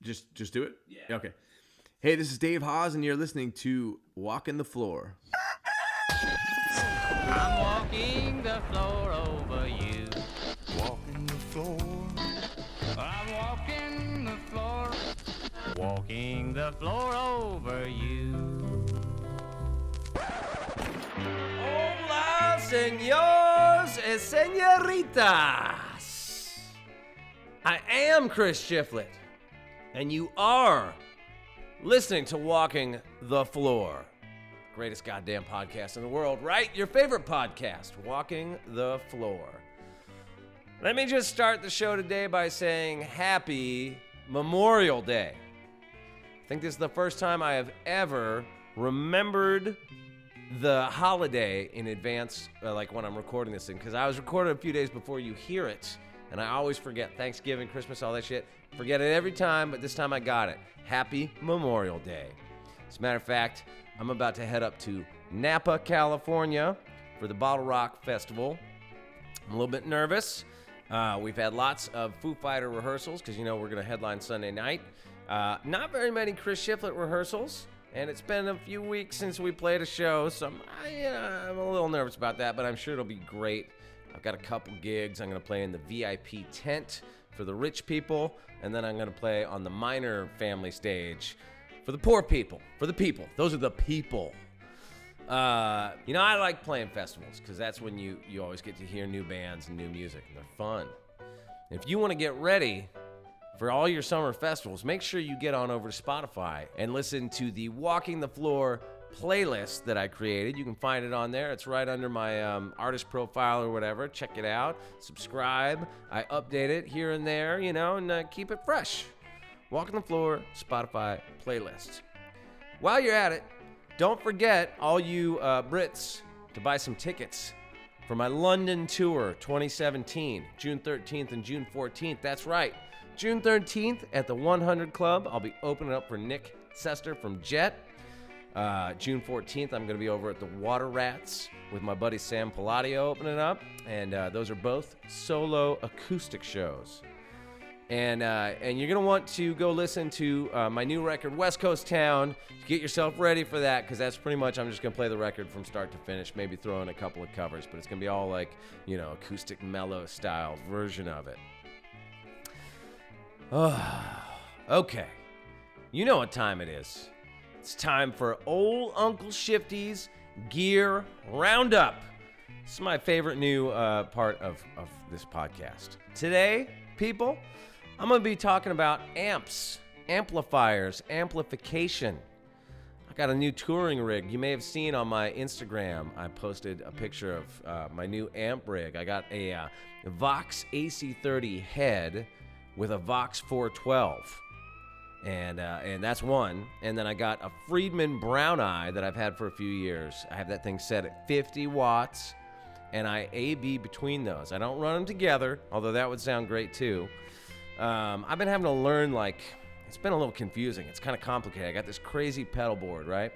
Just do it? Yeah. Okay. Hey, this is Dave Hause, and you're listening to Walking the Floor. I'm walking the floor over you. Walking the floor. I'm walking the floor. Walking the floor over you. Hola, señores y señoritas. I am Chris Shiflett, and you are listening to Walking the Floor. Greatest goddamn podcast in the world, right? Your favorite podcast, Walking the Floor. Let me just start the show today by saying Happy Memorial Day. I think this is the first time I have ever remembered the holiday in advance, like when I'm recording this thing, because I was recording a few days before you hear it, and I always forget Thanksgiving, Christmas, all that shit. Forget it every time, but this time I got it. Happy Memorial Day. As a matter of fact, I'm about to head up to Napa, California for the Bottle Rock Festival. I'm a little bit nervous. We've had lots of Foo Fighter rehearsals because, you know, we're going to headline Sunday night. Not very many Chris Shiflett rehearsals, and it's been a few weeks since we played a show, so I'm a little nervous about that, but I'm sure it'll be great. I've got a couple gigs. I'm going to play in the VIP tent for the rich people, and then I'm going to play on the minor family stage for the poor people, for the people. Those are the people. I like playing festivals because that's when you always get to hear new bands and new music, and they're fun. If you want to get ready for all your summer festivals, make sure you get on over to Spotify and listen to the Walking the Floor playlist that I created. You can find it on there. It's right under my artist profile or whatever. Check it out. Subscribe. I update it here and there, and keep it fresh. Walking the Floor Spotify playlist. While you're at it, don't forget, all you Brits, to buy some tickets for my London tour 2017, June 13th and June 14th. That's right. June 13th at the 100 Club. I'll be opening up for Nick Sester from Jet. June 14th, I'm going to be over at the Water Rats with my buddy Sam Palladio opening up. And those are both solo acoustic shows. And you're going to want to go listen to my new record, West Coast Town. Get yourself ready for that, because that's pretty much, I'm just going to play the record from start to finish, maybe throw in a couple of covers, but it's going to be all like, acoustic mellow style version of it. Okay. You know what time it is. It's time for Old Uncle Shifty's Gear Roundup. This is my favorite new part of this podcast. Today, people, I'm going to be talking about amps, amplifiers, amplification. I got a new touring rig. You may have seen on my Instagram, I posted a picture of my new amp rig. I got a Vox AC30 head with a Vox 412. And that's one. And then I got a Friedman Brown Eye that I've had for a few years. I have that thing set at 50 watts, and I A/B between those. I don't run them together, although that would sound great too. I've been having to learn, it's been a little confusing. It's kind of complicated. I got this crazy pedal board, right?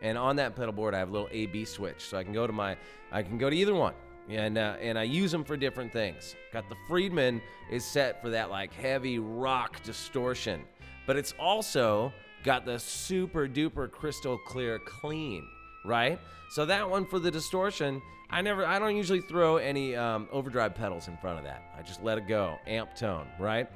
And on that pedal board, I have a little A/B switch, so I can go to either one. And I use them for different things. Got the Friedman is set for that heavy rock distortion. But it's also got the super duper crystal clear clean, right? So that one for the distortion, I don't usually throw any overdrive pedals in front of that. I just let it go, amp tone, right?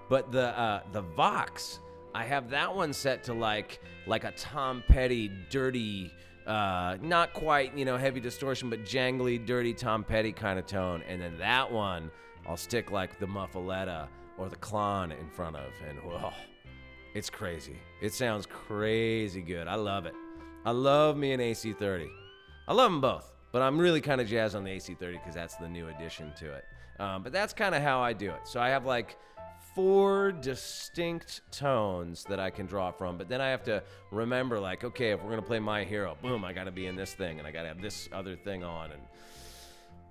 But the Vox, I have that one set to like a Tom Petty dirty, not quite heavy distortion, but jangly, dirty Tom Petty kind of tone. And then that one, I'll stick the Muffaletta or the Klon in front of, and whoa. It's crazy. It sounds crazy good. I love it. I love me an AC30. I love them both, but I'm really kind of jazzed on the AC30 because that's the new addition to it. But that's kind of how I do it. So I have 4 distinct tones that I can draw from, but then I have to remember okay, if we're going to play My Hero, boom, I got to be in this thing, and I got to have this other thing on. And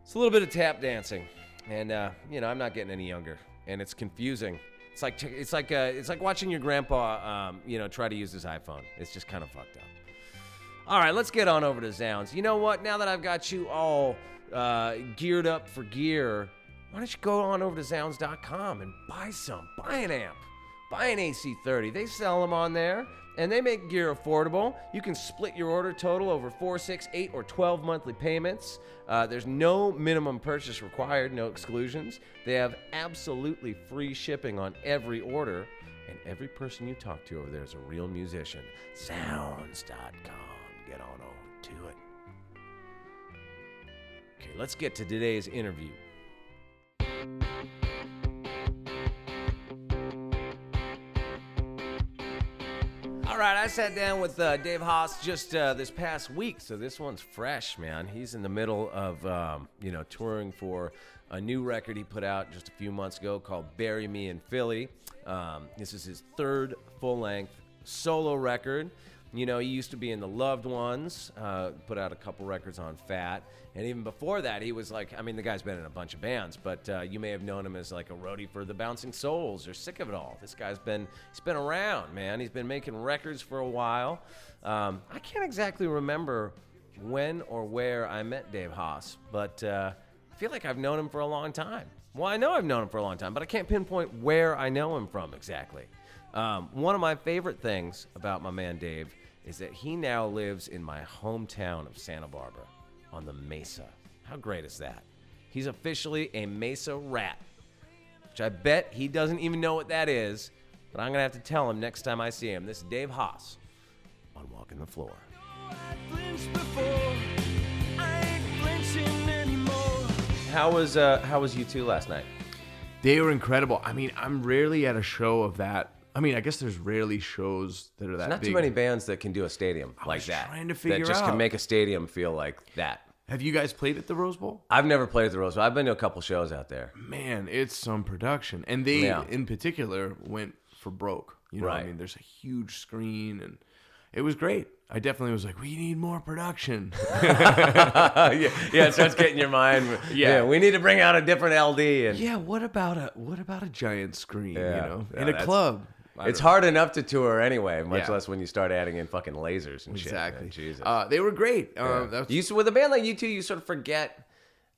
it's a little bit of tap dancing. And, I'm not getting any younger, and it's confusing. It's like watching your grandpa, try to use his iPhone. It's just kind of fucked up. All right, let's get on over to Zounds. You know what? Now that I've got you all geared up for gear, why don't you go on over to Zounds.com and buy an amp? buy an AC30. They sell them on there, and they make gear affordable. You can split your order total over 4, 6, 8, or 12 monthly payments. There's no minimum purchase required, no exclusions. They have absolutely free shipping on every order, and every person you talk to over there is a real musician. Sounds.com. Get on over to it. Okay, let's get to today's interview. All right, I sat down with Dave Hause just this past week, so this one's fresh, man. He's in the middle of, touring for a new record he put out just a few months ago called Bury Me in Philly. This is his third full-length solo record. You know, he used to be in the Loved Ones, put out a couple records on Fat, and even before that, he was like, I mean, the guy's been in a bunch of bands, but you may have known him as like a roadie for the Bouncing Souls or Sick of It All. This guy's been around, man. He's been making records for a while. I can't exactly remember when or where I met Dave Hause, but I feel like I've known him for a long time. Well, I know I've known him for a long time, but I can't pinpoint where I know him from exactly. One of my favorite things about my man Dave is that he now lives in my hometown of Santa Barbara on the Mesa. How great is that? He's officially a Mesa rat, which I bet he doesn't even know what that is, but I'm going to have to tell him next time I see him. This is Dave Hause on Walking the Floor. How was U2 last night? They were incredible. I mean, I'm rarely at a show of that. I mean, I guess there's rarely shows that are that Not big. too many bands that can do a stadium like was that. trying to figure that just out. can make a stadium feel like that. Have you guys played at the Rose Bowl? I've never played at the Rose Bowl. I've been to a couple shows out there. Man, it's some production. And they, Yeah. in particular, went for broke. You know what I Right. mean? There's a huge screen, and it was great. I definitely was like, we need more production. Yeah, it starts getting your mind. Yeah. We need to bring out a different LD. And Yeah, what about a giant screen, Yeah. you know, Yeah, in a that's- club? it's hard enough to tour anyway, much Yeah. less when you start adding in fucking lasers and Exactly. shit. Man. Jesus. They were great. Yeah. That's, With a band like U2, you sort of forget.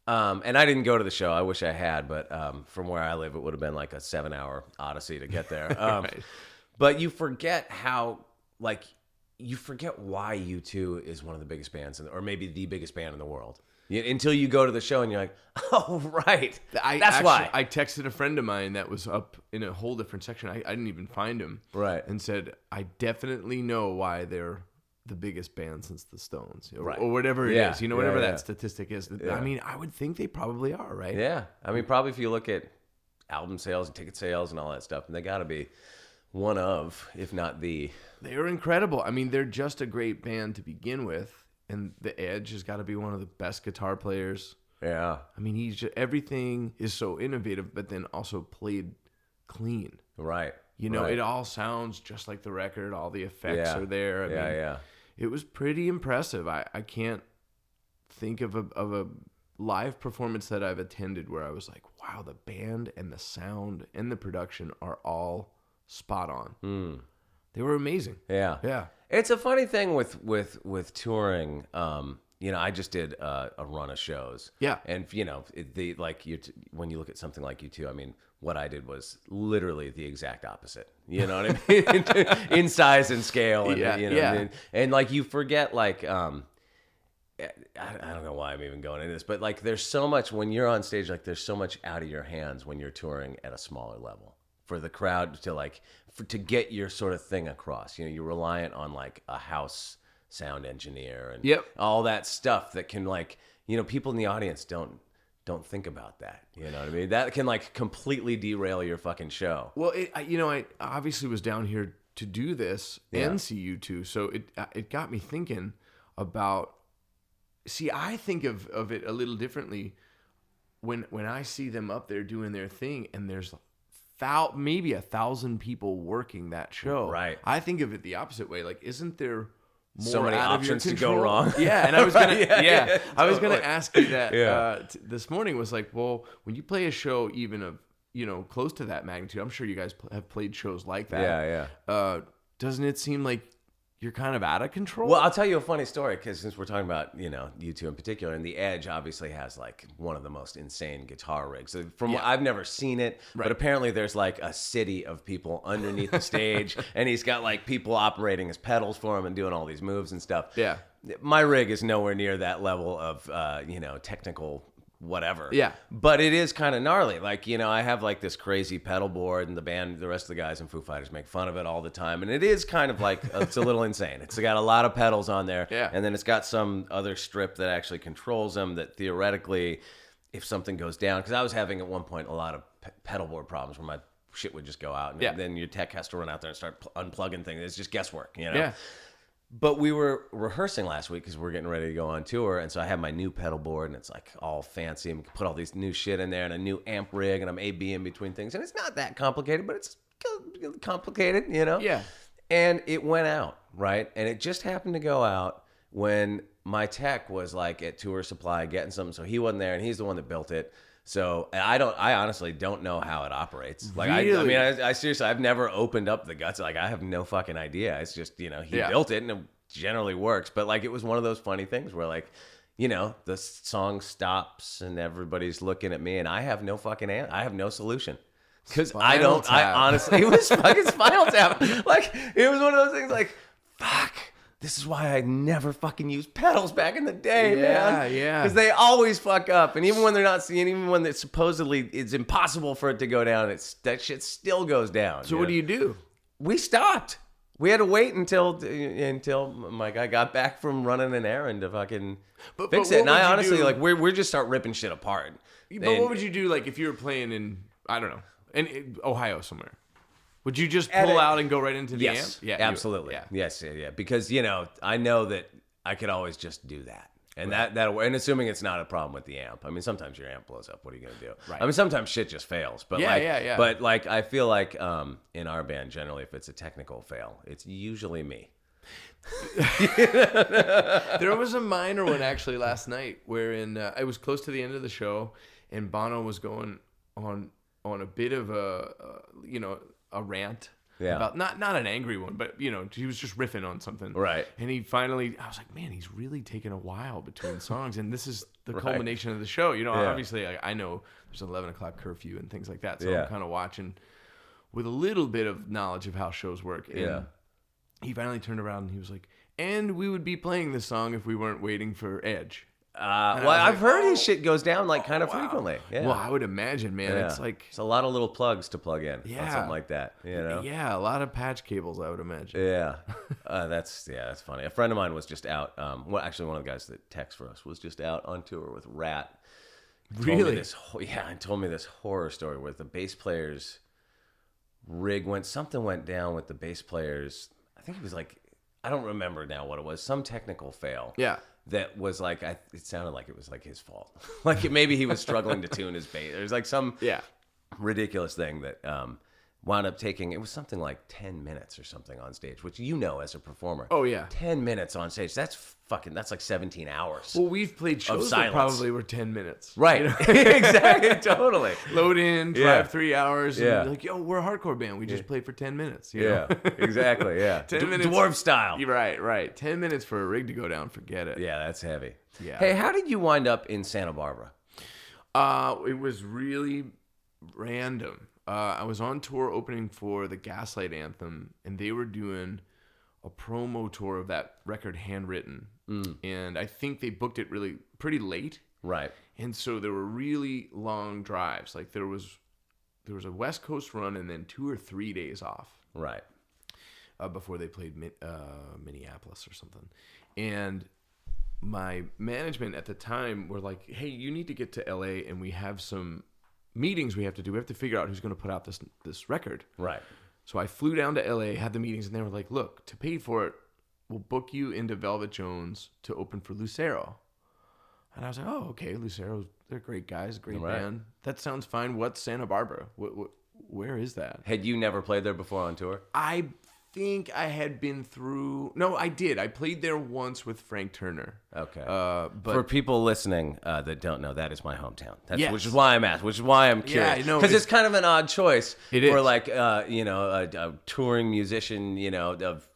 And I didn't go to the show. I wish I had, but from where I live, it would have been like a 7-hour odyssey to get there. Right. But you forget how, like, you forget why U2 is one of the biggest bands, or maybe the biggest band in the world. Until you go to the show and you're like, oh, right. That's why. I texted a friend of mine that was up in a whole different section. I didn't even find him. Right. And said, I definitely know why they're the biggest band since the Stones. Or, Right. or whatever it Yeah. is. You know, whatever Yeah. that statistic is. Yeah. I mean, I would think they probably are, right? Yeah. I mean, probably if you look at album sales and ticket sales and all that stuff, and they got to be one of, if not the. They're incredible. I mean, they're just a great band to begin with. And the Edge has got to be one of the best guitar players. Yeah. I mean, everything is so innovative, but then also played clean. Right. You know, right. it all sounds just like the record. All the effects Yeah. are there. I mean, Yeah. it was pretty impressive. I can't think of a live performance that I've attended where I was like, wow, the band and the sound and the production are all spot on. They were amazing. Yeah. Yeah. It's a funny thing with touring. I just did a run of shows. Yeah. And when you look at something like U2, I mean, what I did was literally the exact opposite. You know what I mean? In size and scale. And, Yeah, you know, yeah. and like you forget, like, I don't know why I'm even going into this, but like there's so much when you're on stage, like there's so much out of your hands when you're touring at a smaller level for the crowd to get your sort of thing across. You know, you're reliant on like a house sound engineer and Yep. all that stuff that can, like, you know, people in the audience don't think about that. You know what I mean? That can like completely derail your fucking show. Well, I obviously was down here to do this and see you too, so it got me thinking about. See, I think of it a little differently when I see them up there doing their thing, and there's maybe 1,000 people working that show. Right. I think of it the opposite way. Like, isn't there more So many out of your options to go control? wrong. Yeah, and I was gonna, Yeah, I was gonna totally. ask you that Yeah. this morning. Was like, well, when you play a show even of close to that magnitude, I'm sure you guys have played shows like that. Yeah. Doesn't it seem like you're kind of out of control. Well, I'll tell you a funny story, because since we're talking about, U2 in particular, and the Edge obviously has like one of the most insane guitar rigs. So I've never seen it, but apparently there's like a city of people underneath the stage, and he's got like people operating his pedals for him and doing all these moves and stuff. Yeah. My rig is nowhere near that level of, technical whatever. Yeah. But it is kind of gnarly. Like, I have like this crazy pedal board, and the rest of the guys in Foo Fighters make fun of it all the time. And it is kind of like, it's a little insane. It's got a lot of pedals on there. Yeah. And then it's got some other strip that actually controls them that theoretically, if something goes down, because I was having at one point a lot of pedal board problems where my shit would just go out. And then your tech has to run out there and start unplugging things. It's just guesswork, Yeah. But we were rehearsing last week because we're getting ready to go on tour, and so I have my new pedal board, and it's like all fancy, and put all these new shit in there, and a new amp rig, and I'm A/B in between things, and it's not that complicated, but it's complicated, Yeah. And it went out, right? And it just happened to go out when my tech was like at Tour Supply getting something, so he wasn't there, and he's the one that built it. So I honestly don't know how it operates. Like, really? I seriously, I've never opened up the guts. Like, I have no fucking idea. It's just, he built it, and it generally works. But like, it was one of those funny things where like, the song stops and everybody's looking at me, and I have no fucking I have no solution. Because I honestly, it was fucking Spinal Tap. Like, it was one of those things like, fuck. This is why I never fucking used pedals back in the day, man. Yeah. Because they always fuck up. And even when they're not seeing, even when it's supposedly it's impossible for it to go down, that shit still goes down. So what do you do? We stopped. We had to wait until my guy got back from running an errand to fucking fix it. And I honestly, like, we're just start ripping shit apart. But what would you do, like, if you were playing in, I don't know, in Ohio somewhere? Would you just pull out and go right into the amp? Yeah, absolutely. Yes, because I know that I could always just do that, and and assuming it's not a problem with the amp. I mean, sometimes your amp blows up. What are you gonna do? Right. I mean, sometimes shit just fails. But But like, I feel like in our band, generally, if it's a technical fail, it's usually me. There was a minor one actually last night, wherein I was close to the end of the show, and Bono was going on a bit of a rant about not an angry one, but he was just riffing on something, right? And I was like, man, he's really taking a while between songs, and this is the culmination of the show. Obviously I know there's an 11 o'clock curfew and things like that, so I'm kind of watching with a little bit of knowledge of how shows work. And he finally turned around and he was like, and we would be playing this song if we weren't waiting for Edge. I've heard his shit goes down like kind of frequently. Yeah. Well, I would imagine, man. Yeah. It's like it's a lot of little plugs to plug in. Yeah, something like that. Yeah, a lot of patch cables, I would imagine. Yeah, that's funny. A friend of mine was just out. Actually, one of the guys that texts for us was just out on tour with Rat. Really? And told me this horror story where the bass player's rig something went down with the bass player's. I think it was like, I don't remember now what it was. Some technical fail. Yeah. That was like, it sounded like it was like his fault. Like maybe he was struggling to tune his bass. There's like some ridiculous thing that wound up taking, it was something like 10 minutes or something on stage, which as a performer. Oh, yeah. 10 minutes on stage. That's like 17 hours. Well, we've played shows that probably were 10 minutes. Right. Exactly. Totally. Load in, drive 3 hours. And like, yo, we're a hardcore band. We just played for 10 minutes. Exactly. Yeah. 10 minutes. Dwarf style. Right. 10 minutes for a rig to go down. Forget it. Yeah, that's heavy. Yeah. Hey, how did you wind up in Santa Barbara? It was really random. I was on tour opening for the Gaslight Anthem, and they were doing a promo tour of that record, Handwritten. And I think they booked it pretty late. Right. And so there were really long drives. Like there was a West Coast run and then 2 or 3 days off. Right. Before they played Minneapolis or something. And my management at the time were like, hey, you need to get to LA, and we have some meetings we have to do. We have to figure out who's going to put out this record. Right. So I flew down to LA, had the meetings, and they were like, look, to pay for it, we'll book you into Velvet Jones to open for Lucero. And I was like, oh, okay, Lucero, they're great guys, great band. That sounds fine. What's Santa Barbara? Where is that? Had you never played there before on tour? I think I had been through. No, I did. I played there once with Frank Turner. Okay. But for people listening that don't know, that is my hometown. Yes. Which is why I'm asked. Which is why I'm curious. Yeah, I know. Because it's kind of an odd choice It is. for like a touring musician, of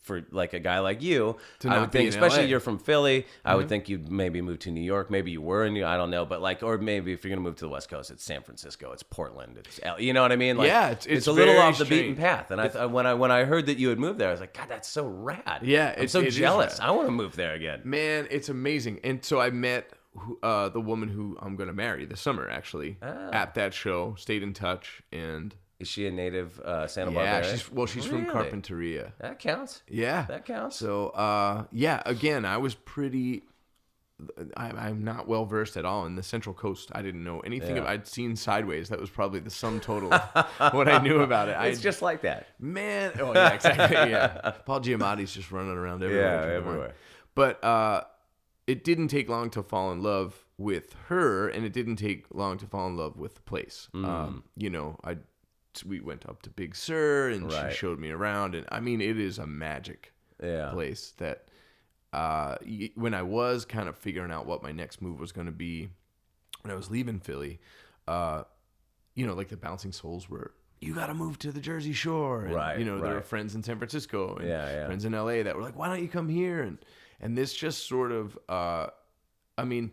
for like a guy like you, To I not would be think, in especially LA. you're from Philly, I would think you'd maybe move to New York. Maybe you were in New I don't know, but like, or maybe if you're gonna move to the West Coast, it's San Francisco, it's Portland, it's you know what I mean? Like, Yeah, it's a little very off the beaten strange. path. And when I heard that you had moved there, I was like, God, that's so rad. Yeah, I'm so it is jealous. rad. I want to move there again. Man, it's amazing. And so I met the woman who I'm going to marry this summer, actually, at that show. Stayed in touch, and Is she a native Santa Barbara? yeah, area? she's from Really? Carpinteria. That counts. Yeah, That counts. So yeah, again, I was pretty. I'm not well versed at all in the Central Coast. I didn't know anything. Yeah. I'd seen Sideways. That was probably the sum total of what I knew about it. It's just like that. Man, oh yeah, exactly. Yeah, Paul Giamatti's just running around everywhere. Yeah, everywhere. But it didn't take long to fall in love with her, and it didn't take long to fall in love with the place. You know, we went up to Big Sur, and Right. she showed me around, and I mean, it is a magic Yeah. place that. When I was kind of figuring out what my next move was going to be, when I was leaving Philly, you know, like the Bouncing Souls were, you got to move to the Jersey Shore. And, Right, you know, there were right. friends in San Francisco and Yeah. friends in LA that were like, why don't you come here? And this just sort of, I mean,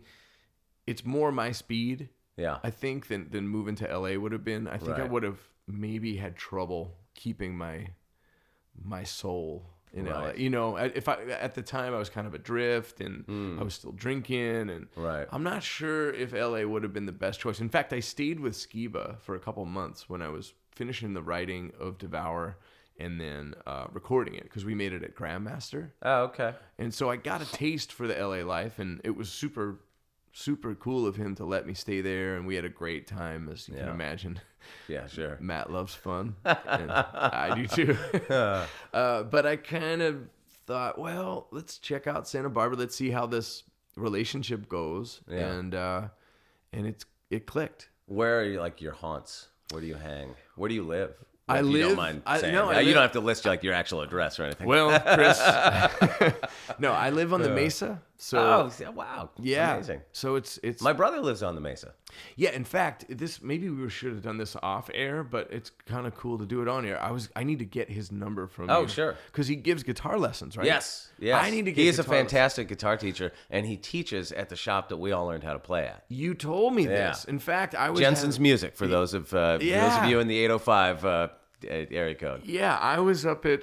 it's more my speed, Yeah. I think, than moving to LA would have been. I think I Right. would have maybe had trouble keeping my soul in LA. Right. You know, if I at the time I was kind of adrift and I was still drinking, and Right. I'm not sure if LA would have been the best choice. In fact, I stayed with Skiba for a couple months when I was finishing the writing of Devour and then recording it, because we made it at Grandmaster. Oh, okay. And so I got a taste for the LA life, and it was super, super cool of him to let me stay there, and we had a great time, as you can Yeah. imagine. Yeah, sure. Matt loves fun, and I do too. But I kind of thought, well, let's check out Santa Barbara. Let's see how this relationship goes, Yeah. and it clicked. Where are you, like your haunts? Where do you hang? Where do you live? I If you don't live- mind I- saying. no, I You live- don't have to list like your actual address or anything. Well, Chris, no, I live on the Mesa, so wow. yeah, Amazing. so it's My brother lives on the Mesa. yeah. In fact, this maybe we should have done this off air, but it's kind of cool to do it on air. I need to get his number from Oh, you. sure. Because he gives guitar lessons, right? Yes. I need to get. He is a guitar lessons. fantastic guitar teacher, and he teaches at the shop that we all learned how to play at. You told me Yeah. this. In fact, I was Jensen's having- Music for those of you in the 805 area code. Yeah, I was up at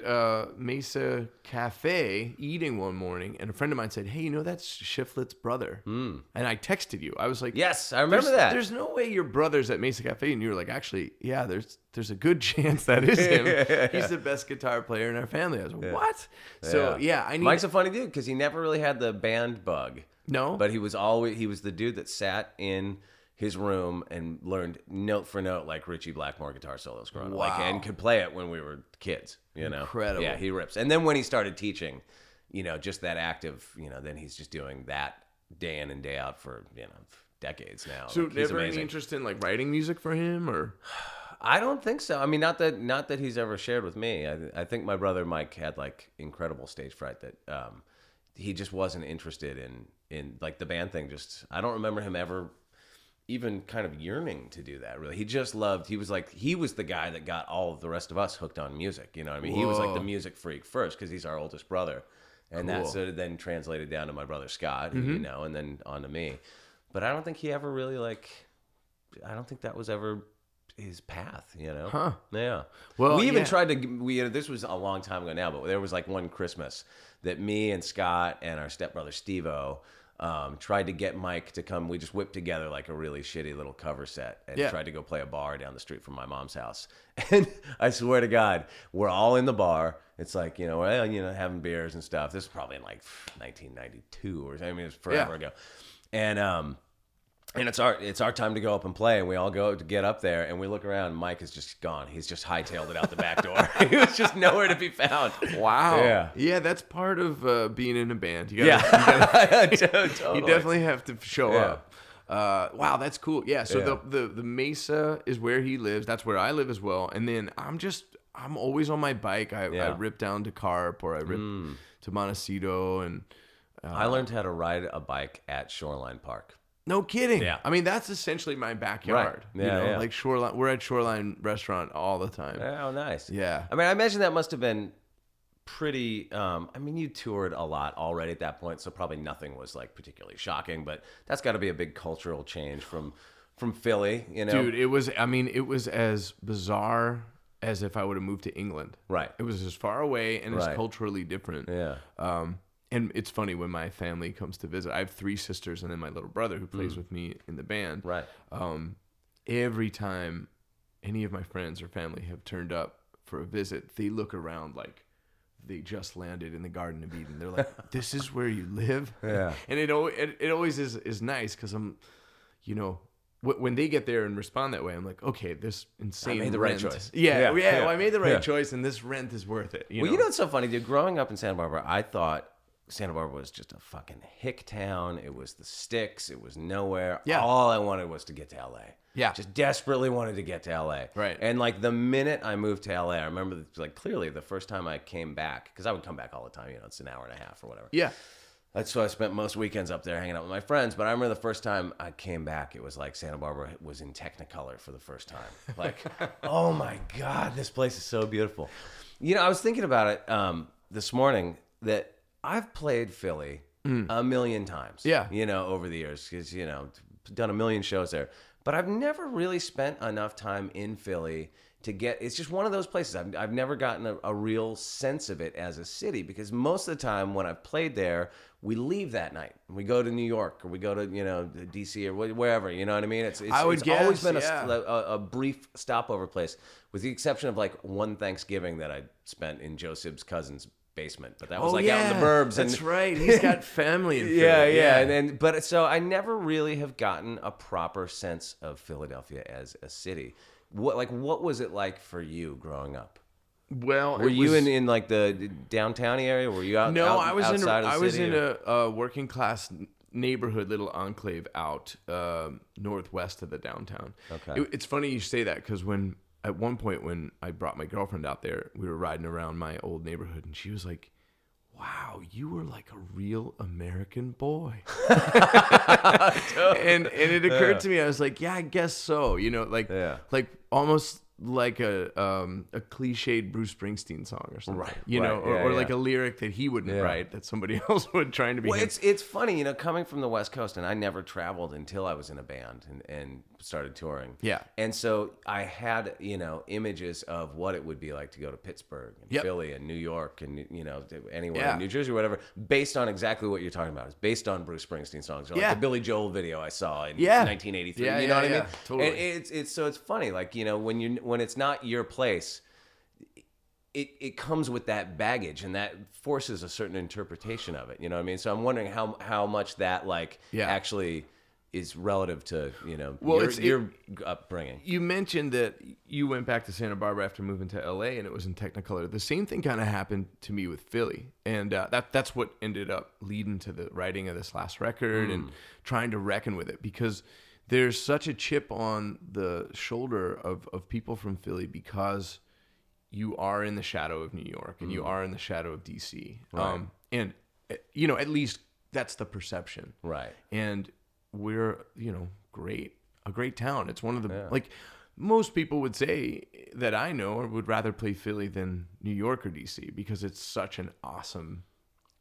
Mesa Cafe eating one morning, and a friend of mine said, "Hey, you know that's Shiflet's brother?" And I texted you. I was like, Yes, I remember that. There's no way your brother's at Mesa Cafe," and you were like, "Actually, yeah, there's a good chance that is him. He's the best guitar player in our family." I was like, "What?" So yeah, I need. Mike's a funny dude because he never really had the band bug. No? But he was the dude that sat in his room and learned note for note like Ritchie Blackmore guitar solos growing up. Like, Wow. and could play it when we were kids, you know. Incredible. Yeah, he rips. And then when he started teaching, you know, just that active, you know, then he's just doing that day in and day out for, you know, decades now. So Like, he's never any amazing. interest in like writing music for him, or I don't think so. I mean, not that he's ever shared with me. I think my brother Mike had like incredible stage fright that he just wasn't interested in like the band thing. Just I don't remember him ever even kind of yearning to do that. Really, he just loved. He was the guy that got all of the rest of us hooked on music. You know what I mean? He was like the Whoa. music freak first because he's our oldest brother, and that Cool. sort of then translated down to my brother Scott, who, you know, and then on to me. But I don't think he ever really like. I don't think that was ever his path, you know? Huh. Yeah. Well, we even yeah. tried to, this was a long time ago now, but there was like one Christmas that me and Scott and our stepbrother Steve-O tried to get Mike to come. We just whipped together like a really shitty little cover set and tried to go play a bar down the street from my mom's house. And I swear to God, we're all in the bar. It's like, you know, well, you know, having beers and stuff. This is probably in like 1992 or I mean, it was forever ago. And it's our time to go up and play, and we all go to get up there, and we look around. Mike is just gone. He's just hightailed it out the back door. He was just nowhere to be found. wow, Yeah. that's part of being in a band. You gotta, Totally. you definitely have to show Yeah. up. Wow, that's cool. Yeah, so Yeah. the Mesa is where he lives. That's where I live as well. And then I'm always on my bike. I rip down to Carp, or I rip to Montecito, and I learned how to ride a bike at Shoreline Park. no kidding. Yeah. I mean, that's essentially my backyard. Right. Yeah, you know, yeah. like Shoreline. We're at Shoreline Restaurant all the time. Oh, nice. Yeah. I mean, I imagine that must have been pretty. I mean, you toured a lot already at that point, so probably nothing was like particularly shocking. But that's got to be a big cultural change from Philly, you know. Dude, it was. I mean, it was as bizarre as if I would have moved to England. Right. It was as far away and as Right. culturally different. Yeah. And it's funny when my family comes to visit. I have 3 sisters and then my little brother who plays with me in the band. Right. Every time any of my friends or family have turned up for a visit, they look around like they just landed in the Garden of Eden. They're like, "This is where you live." Yeah. And it always is nice because I'm, you know, when they get there and respond that way, I'm like, okay, this insane I made the right rent. choice. Yeah. Well, I made the right Yeah. choice, and this rent is worth it. You know what's so funny, dude? Growing up in Santa Barbara, I thought Santa Barbara was just a fucking hick town. It was the sticks. It was nowhere. Yeah. All I wanted was to get to LA. Yeah. Just desperately wanted to get to LA. Right. And like the minute I moved to LA, I remember like clearly the first time I came back, because I would come back all the time, you know, it's an hour and a half or whatever. Yeah. That's why I spent most weekends up there hanging out with my friends. But I remember the first time I came back, it was like Santa Barbara was in Technicolor for the first time. Like, oh my God, this place is so beautiful. You know, I was thinking about it this morning that I've played Philly a million times. Yeah. You know, over the years, because, you know, done a million shows there. But I've never really spent enough time in Philly to get, it's just one of those places. I've never gotten a real sense of it as a city, because most of the time when I've played there, we leave that night. We go to New York, or we go to, you know, DC or wherever, you know what I mean? It's always been a brief stopover place, with the exception of like one Thanksgiving that I spent in Joe Sib's cousin's basement, but that was out in the burbs. That's right. He's got family in Philly. Yeah. But so I never really have gotten a proper sense of Philadelphia as a city. What was it like for you growing up? Well, Were you in like the downtown area? Were you out? No, out, I was outside I of the was city, in a working class neighborhood, little enclave out northwest of the downtown. Okay. It's funny you say that, because at one point when I brought my girlfriend out there, we were riding around my old neighborhood, and she was like, "Wow, you were like a real American boy." and it occurred to me, I was like, "Yeah, I guess so." You know, like almost like a cliched Bruce Springsteen song or something, Right, you know, right, or like a lyric that he wouldn't write, that somebody else would, trying to be. Well, him. it's funny, you know, coming from the West Coast, and I never traveled until I was in a band and started touring. Yeah. And so I had, you know, images of what it would be like to go to Pittsburgh and Philly and New York and, you know, anywhere in New Jersey or whatever, based on exactly what you're talking about. It's based on Bruce Springsteen songs, or like the Billy Joel video I saw in 1983. You know what I mean? Totally. And it's funny, like, you know, when it's not your place, it comes with that baggage, and that forces a certain interpretation of it. You know what I mean? So I'm wondering how much that actually is relative to, you know, your upbringing. You mentioned that you went back to Santa Barbara after moving to LA, and it was in Technicolor. The same thing kind of happened to me with Philly, and that's what ended up leading to the writing of this last record and trying to reckon with it, because there's such a chip on the shoulder of people from Philly, because you are in the shadow of New York and you are in the shadow of DC. Right. And, you know, at least that's the perception. Right. And we're, you know, a great town. It's one of the, like, most people would say that I know would rather play Philly than New York or DC, because it's such an awesome.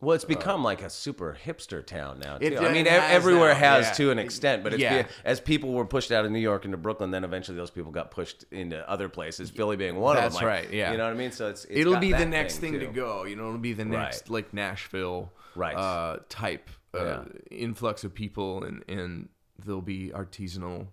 Well, it's become like a super hipster town now, too. It I mean, has everywhere now, has yeah. to an extent, but Yeah. as people were pushed out of New York into Brooklyn, then eventually those people got pushed into other places, Philly being one of them. That's right, yeah. You know what I mean? So It'll got be that the next thing to too. go. You know, it'll be the next, Right. like, Nashville type influx of people, and there'll be artisanal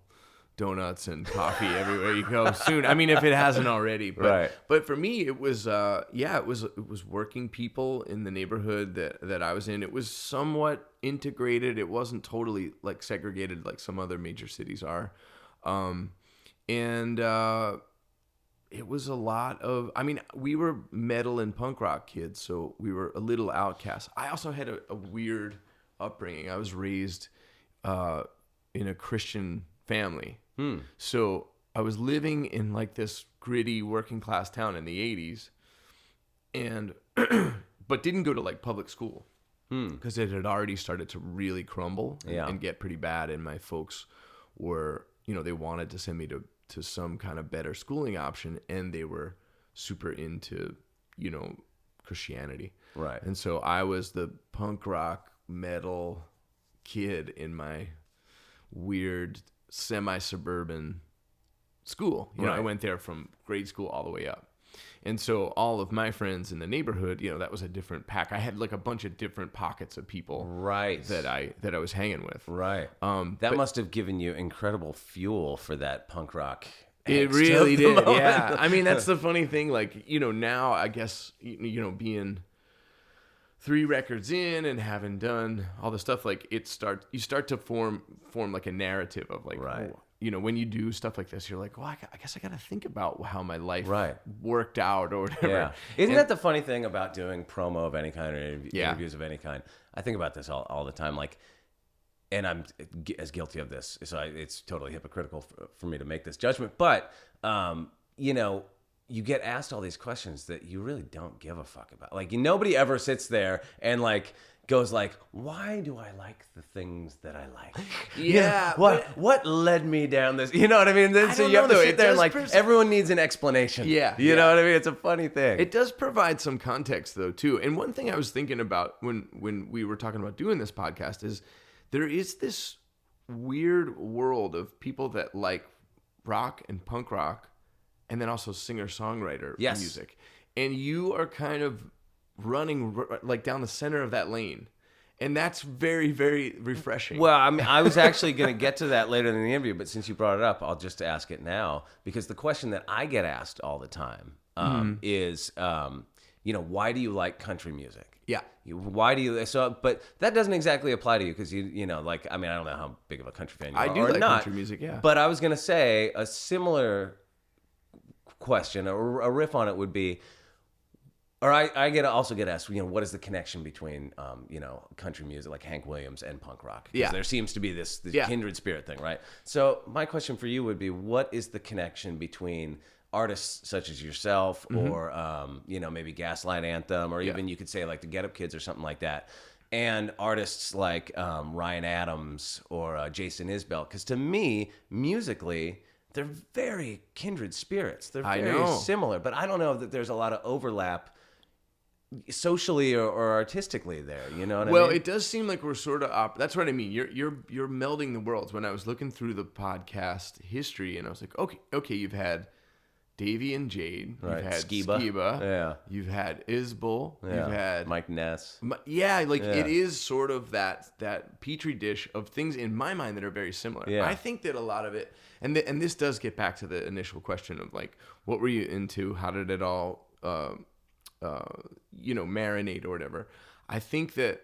donuts and coffee everywhere you go soon. I mean, if it hasn't already. But, Right. But for me, it was it was working people in the neighborhood that I was in. It was somewhat integrated. It wasn't totally like segregated like some other major cities are. It was a lot of, I mean, we were metal and punk rock kids, so we were a little outcast. I also had a weird upbringing. I was raised in a Christian family. So I was living in like this gritty working class town in the 80s, and but didn't go to like public school because it had already started to really crumble and get pretty bad. And my folks were, you know, they wanted to send me to some kind of better schooling option, and they were super into, you know, Christianity. Right. And so I was the punk rock metal kid in my weird semi-suburban school. You know, I went there from grade school all the way up. And so all of my friends in the neighborhood, you know, that was a different pack. I had like a bunch of different pockets of people that I was hanging with. Right. That must have given you incredible fuel for that punk rock. It really did. Yeah. I mean, that's the funny thing. Like, you know, now I guess, you know, being 3 records in and having done all the stuff, like you start to form like a narrative of like, oh, you know, when you do stuff like this, you're like, well, I guess I got to think about how my life worked out or whatever. Yeah. Isn't that the funny thing about doing promo of any kind or interviews of any kind? I think about this all the time. Like, and I'm as guilty of this, so it's totally hypocritical for me to make this judgment. But, you know, you get asked all these questions that you really don't give a fuck about. Like, nobody ever sits there and like goes like, why do I like the things that I like? Yeah. What led me down this? You know what I mean? Then, so you have to sit there and like, everyone needs an explanation. Yeah. You know what I mean? It's a funny thing. It does provide some context though too. And one thing I was thinking about when we were talking about doing this podcast is there is this weird world of people that like rock and punk rock and then also singer-songwriter music. And you are kind of running like down the center of that lane. And that's very, very refreshing. Well, I mean, I was actually going to get to that later in the interview, but since you brought it up, I'll just ask it now. Because the question that I get asked all the time is, you know, why do you like country music? Yeah. Why do you? So, but that doesn't exactly apply to you because you know, like, I mean, I don't know how big of a country fan you are. I do or like not, country music, yeah. But I was going to say a similar question or a riff on it would be, or I also get asked, you know, what is the connection between, you know, country music like Hank Williams and punk rock? Because there seems to be this kindred spirit thing, right? So my question for you would be, what is the connection between artists such as yourself or, you know, maybe Gaslight Anthem, or even you could say like the Get Up Kids or something like that, and artists like Ryan Adams or Jason Isbell? Because to me, musically, they're very kindred spirits. They're very similar, but I don't know that there's a lot of overlap socially or artistically there. You know what I mean? Well, it does seem like we're sort of that's what I mean. You're melding the worlds. When I was looking through the podcast history, and I was like, okay, you've had Davey and Jade, you've had Skiba, you've had Isbell, you've had Mike Ness. It is sort of that petri dish of things in my mind that are very similar. I think that a lot of it, and this does get back to the initial question of like, what were you into? How did it all, you know, marinate or whatever? I think that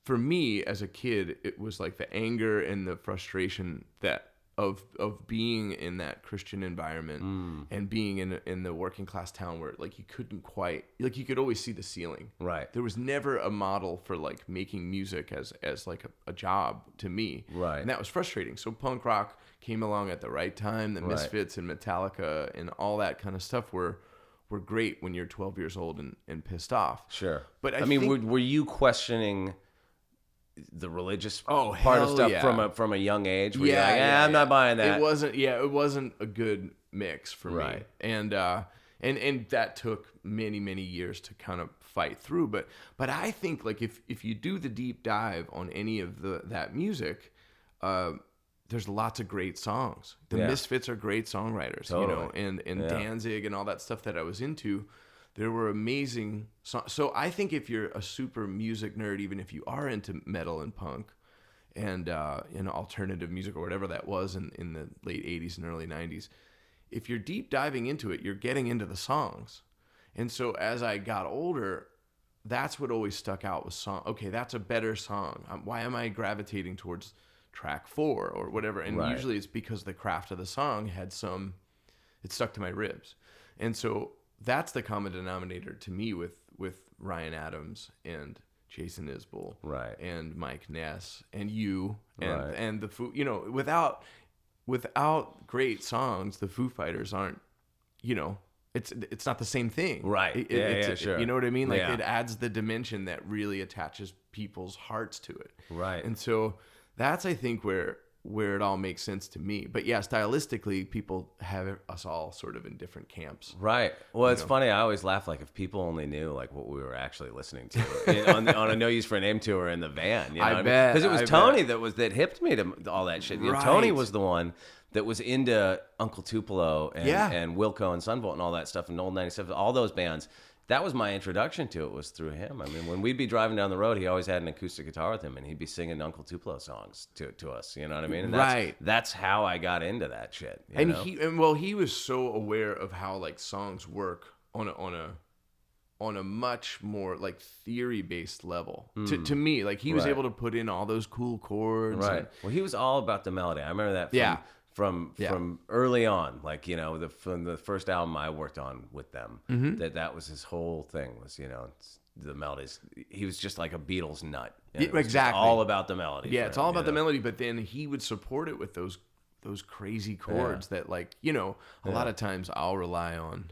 for me as a kid, it was like the anger and the frustration that of being in that Christian environment and being in the working class town where like you couldn't quite, like you could always see the ceiling. Right. There was never a model for like making music as like a job to me. Right. And that was frustrating. So punk rock came along at the right time. The Misfits and Metallica and all that kind of stuff were great when you're 12 years old and pissed off. Sure. But I mean, were you questioning the religious part of stuff from a young age? Were you like, I'm not buying that. It wasn't a good mix for me. And that took many years to kind of fight through. But I think like if you do the deep dive on any of that music, there's lots of great songs. The Misfits are great songwriters, you know, and Danzig and all that stuff that I was into. There were amazing songs. So I think if you're a super music nerd, even if you are into metal and punk and alternative music or whatever that was in the late 80s and early 90s, if you're deep diving into it, you're getting into the songs. And so as I got older, that's what always stuck out was song. Okay, that's a better song. Why am I gravitating towards track 4 or whatever? And usually it's because the craft of the song it stuck to my ribs. And so that's the common denominator to me with Ryan Adams and Jason Isbell, and Mike Ness and you and the Foo. You know, without great songs, the Foo Fighters aren't. You know, it's not the same thing, right? Sure. You know what I mean? Like it adds the dimension that really attaches people's hearts to it, right? And so that's I think where where it all makes sense to me. But yeah, stylistically, people have us all sort of in different camps. Right. Well, it's funny. I always laugh like if people only knew like what we were actually listening to on a No Use for a Name tour in the van. You know I bet. Because it was Tony that hipped me to all that shit. You know, Right. Tony was the one that was into Uncle Tupelo and Wilco and Sunvolt and all that stuff and Old 97, all those bands. That was my introduction to it, was through him. I mean, when we'd be driving down the road, he always had an acoustic guitar with him, and he'd be singing Uncle Tupelo songs to us. You know what I mean? And that's how I got into that shit. You know? He was so aware of how like songs work on a much more like theory based level. To me, like he was able to put in all those cool chords. Right. Well, he was all about the melody. I remember that. From early on, like, you know, from the first album I worked on with them, that was his whole thing, was, you know, the melodies. He was just like a Beatles nut. It was exactly. all about the melody. Yeah, it's all about the melody, but then he would support it with those crazy chords that, like, you know, a lot of times I'll rely on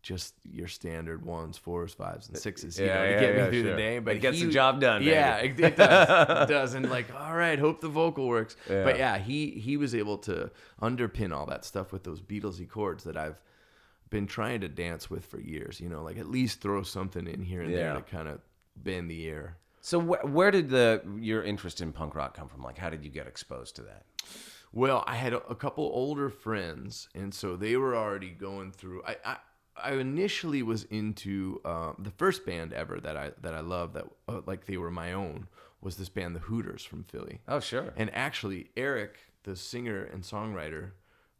just your standard 1s, 4s, 5s, and 6s, you know, to get me through the day. But it gets the job done. Yeah, it does. It does. And like, all right, hope the vocal works. Yeah. But yeah, he was able to underpin all that stuff with those Beatlesy chords that I've been trying to dance with for years. You know, like at least throw something in here and there to kind of bend the air. So where did your interest in punk rock come from? Like, how did you get exposed to that? Well, I had a couple older friends, and so they were already going through. I initially was into the first band ever that I loved, that like they were my own, was this band, the Hooters, from Philly. Oh, sure. And actually, Eric, the singer and songwriter,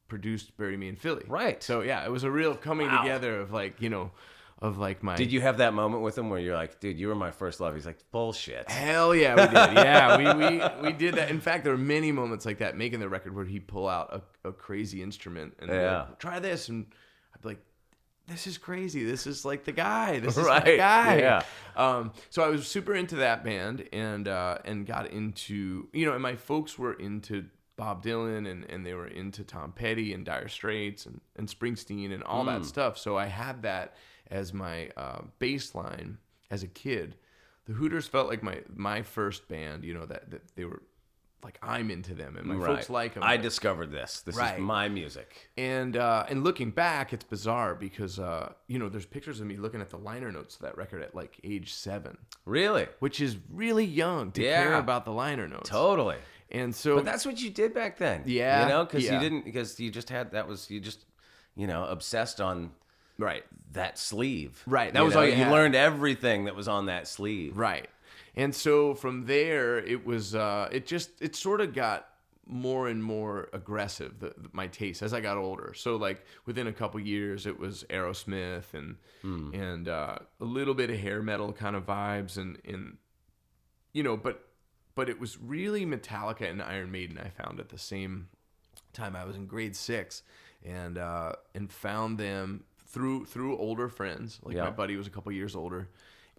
produced Bury Me in Philly. Right. So yeah, it was a real coming together of like, you know, of like my... Did you have that moment with him where you're like, dude, you were my first love? He's like, bullshit. Hell yeah, we did. Yeah, we did that. In fact, there were many moments like that making the record where he'd pull out a crazy instrument and like, try this, and I'd be like, this is crazy. This is like the guy. This is the guy. Yeah. So I was super into that band and got into, you know, and my folks were into Bob Dylan and they were into Tom Petty and Dire Straits and Springsteen and all that stuff. So I had that as my baseline as a kid. The Hooters felt like my first band, you know, that they were like, I'm into them and my folks like them. I discovered this. This is my music. And looking back, it's bizarre because, you know, there's pictures of me looking at the liner notes of that record at like age 7. Really? Which is really young to care about the liner notes. Totally. And so, but that's what you did back then. Yeah. You know, because you just had, you just, you know, obsessed on that sleeve. Right. That was all you had. You learned everything that was on that sleeve. Right. And so from there, it was, it sort of got more and more aggressive, my taste, as I got older. So like within a couple years, it was Aerosmith and a little bit of hair metal kind of vibes and you know, but it was really Metallica and Iron Maiden I found at the same time. I was in grade 6 and found them through older friends. Like my buddy was a couple years older.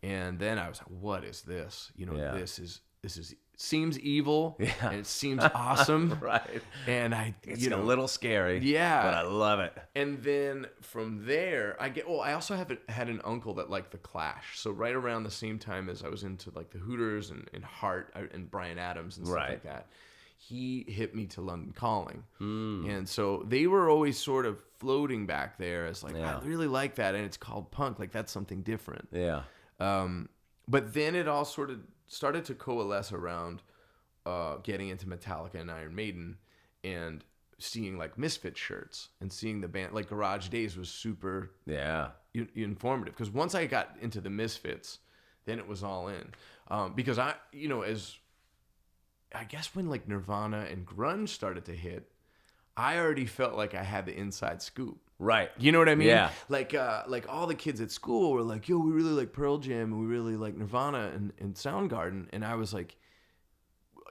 And then I was like, what is this? You know, this is seems evil and it seems awesome. Right. And it's a little scary. Yeah. But I love it. And then from there, I also had an uncle that liked The Clash. So right around the same time as I was into like the Hooters and Heart and Bryan Adams and stuff like that, he hit me to London Calling. And so they were always sort of floating back there as like, I really like that. And it's called punk. Like that's something different. Yeah. But then it all sort of started to coalesce around getting into Metallica and Iron Maiden and seeing like Misfit shirts and seeing the band. Like Garage Days was super informative because once I got into the Misfits, then it was all in. Because I guess when like Nirvana and grunge started to hit, I already felt like I had the inside scoop. Right. You know what I mean? Yeah. Like all the kids at school were like, yo, we really like Pearl Jam and we really like Nirvana and Soundgarden. And I was like,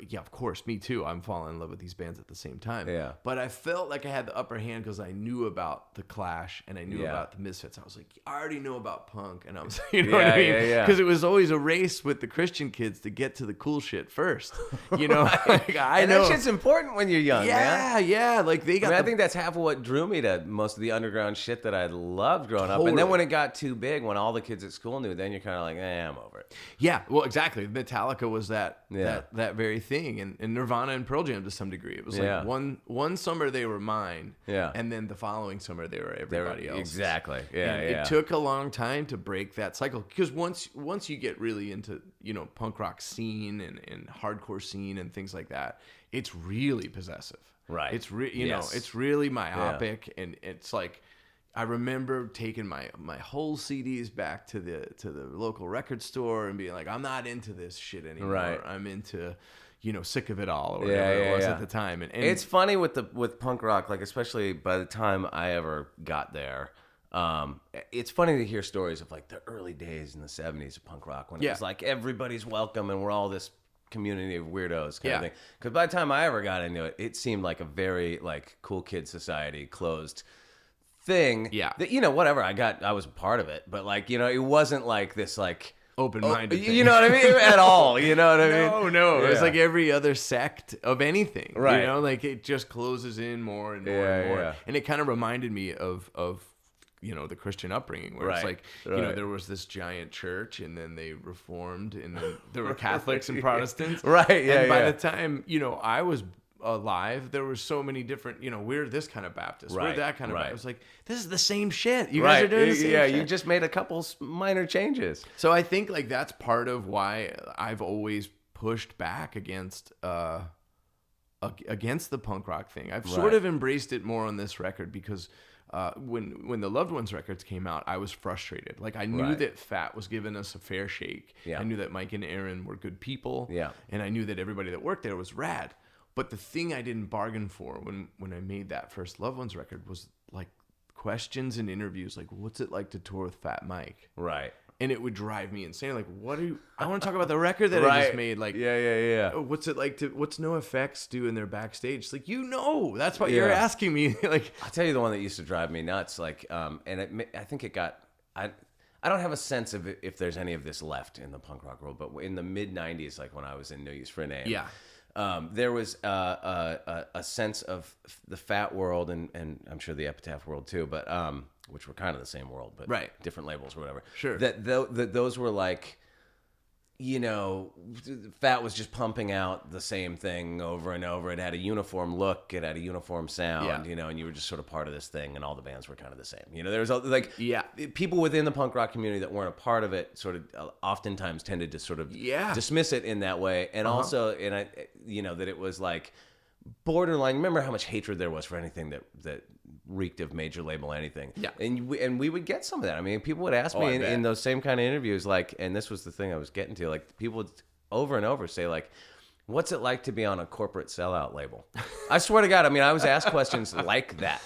yeah, of course, me too. I'm falling in love with these bands at the same time. Yeah. But I felt like I had the upper hand because I knew about the Clash and I knew about the Misfits. I was like, I already know about punk, and I was, you know what I mean? Because it was always a race with the Christian kids to get to the cool shit first. You know, like, I know that shit's important when you're young, man. Yeah. Like they got. I think that's half of what drew me to most of the underground shit that I loved growing up. And then when it got too big, when all the kids at school knew, then you're kind of like, I'm over it. Yeah. Well, exactly. Metallica was that very thing. thing, and Nirvana and Pearl Jam to some degree. It was Yeah. like one summer they were mine, Yeah. and then the following summer they were everybody else. Exactly. Yeah, And yeah. it took a long time to break that cycle, because once you get really into punk rock scene and hardcore scene and things like that, it's really possessive. Right. It's Yes. it's really myopic, and it's like, I remember taking my whole CDs back to the local record store and being like, I'm not into this shit anymore. Right. I'm into, Sick of It All, or whatever it was at the time. And it's funny with punk rock, like especially by the time I ever got there. It's funny to hear stories of like the early days in the 70s of punk rock when it was like everybody's welcome and we're all this community of weirdos kind of thing. Because by the time I ever got into it, it seemed like a very like cool kid society, closed thing. Yeah. That, whatever, I was a part of it, but like, it wasn't like this like open-minded thing. You know what I mean? At all. You know what I mean? No. It's like every other sect of anything. Right. Like it just closes in more and more and more. Yeah. And it kind of reminded me of the Christian upbringing, where it's like, there was this giant church, and then they reformed, and then there were Catholics and Protestants. Right, yeah, and by the time, I was alive, there were so many different, we're this kind of Baptist, we're that kind of Baptist. I was like, this is the same shit. You guys are doing the same shit. You just made a couple minor changes. So I think like that's part of why I've always pushed back against the punk rock thing. I've sort of embraced it more on this record, because when the Loved Ones records came out, I was frustrated. Like, I knew that Fat was giving us a fair shake. Yeah. I knew that Mike and Aaron were good people. Yeah. And I knew that everybody that worked there was rad. But the thing I didn't bargain for when I made that first Loved Ones record was like questions and interviews, like, what's it like to tour with Fat Mike? Right. And it would drive me insane. Like, I want to talk about the record that I just made. Like, what's it like what's NoFX do in their backstage? It's like, that's what you're asking me. Like, I'll tell you the one that used to drive me nuts. Like, and I think it got, I don't have a sense of if there's any of this left in the punk rock world, but in the mid 90s, like when I was in No Use for a Name, there was a sense of the Fat world, and I'm sure the Epitaph world too, but which were kind of the same world, but different labels or whatever. Sure. That those were like, Fat was just pumping out the same thing over and over. It had a uniform look, it had a uniform sound, and you were just sort of part of this thing, and all the bands were kind of the same. There was like people within the punk rock community that weren't a part of it sort of oftentimes tended to sort of dismiss it in that way, and also, and I, that it was like borderline. Remember how much hatred there was for anything that reeked of major label anything. Yeah. And we would get some of that. I mean, people would ask me in those same kind of interviews, like, and this was the thing I was getting to, like, people would over and over say, like, what's it like to be on a corporate sellout label? I swear to God, I mean, I was asked questions like that,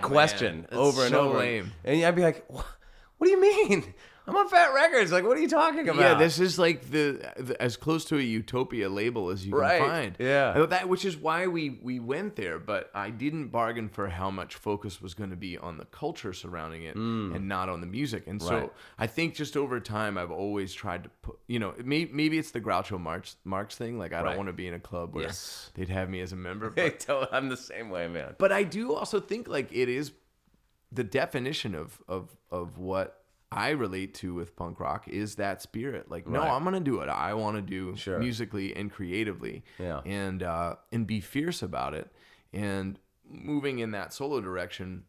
question over and over. Lame. And I'd be like, what do you mean? I'm on Fat Records. Like, what are you talking about? Yeah, this is like the as close to a utopia label as you can find. Yeah, which is why we went there. But I didn't bargain for how much focus was going to be on the culture surrounding it and not on the music. And so I think just over time, I've always tried to put, maybe it's the Groucho Marx thing. Like, I don't want to be in a club where they'd have me as a member. But, I'm the same way, man. But I do also think like it is the definition of what I relate to with punk rock is that spirit. Like, no, I'm gonna do what I want to do musically and creatively, and be fierce about it. And moving in that solo direction,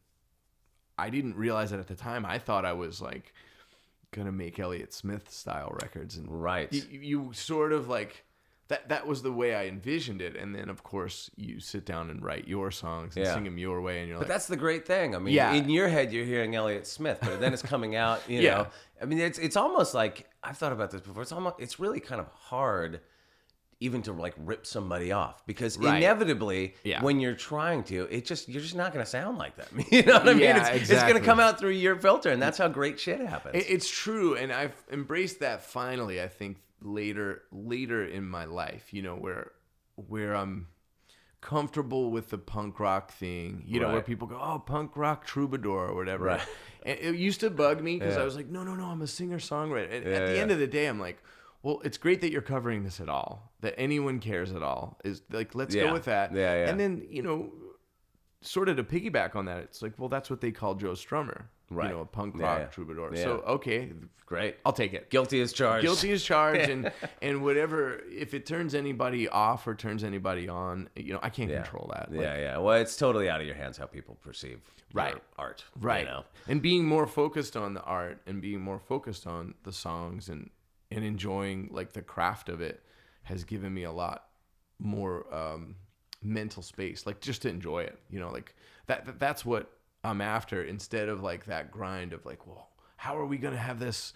I didn't realize that at the time. I thought I was like gonna make Elliott Smith style records, and you sort of like that was the way I envisioned it. And then of course you sit down and write your songs and sing them your way, and you're like, but that's the great thing. I mean, in your head you're hearing Elliott Smith, but then it's coming out, you know. I mean, it's almost like, I've thought about this before. It's really kind of hard even to like rip somebody off, because inevitably when you're trying to, you're just not going to sound like them. You know what I mean? It's going to come out through your filter, and that's how great shit happens. It's true, and I've embraced that finally, I think, later in my life, where I'm comfortable with the punk rock thing, where people go, oh, punk rock troubadour or whatever. And it used to bug me because I was like, no, I'm a singer-songwriter. And at the end of the day, I'm like, well, it's great that you're covering this at all, that anyone cares at all. Is like, let's go with that. And then, sort of to piggyback on that, it's like, well, that's what they call Joe Strummer, Right. a punk rock troubadour. Yeah. So okay, Great. I'll take it. Guilty as charged. Guilty as charged, and whatever. If it turns anybody off or turns anybody on, I can't control that. Yeah. Well, it's totally out of your hands how people perceive your art. Right. And being more focused on the art and being more focused on the songs and enjoying like the craft of it has given me a lot more mental space, like just to enjoy it. Like that's what I'm after, instead of like that grind of like, well, how are we gonna have this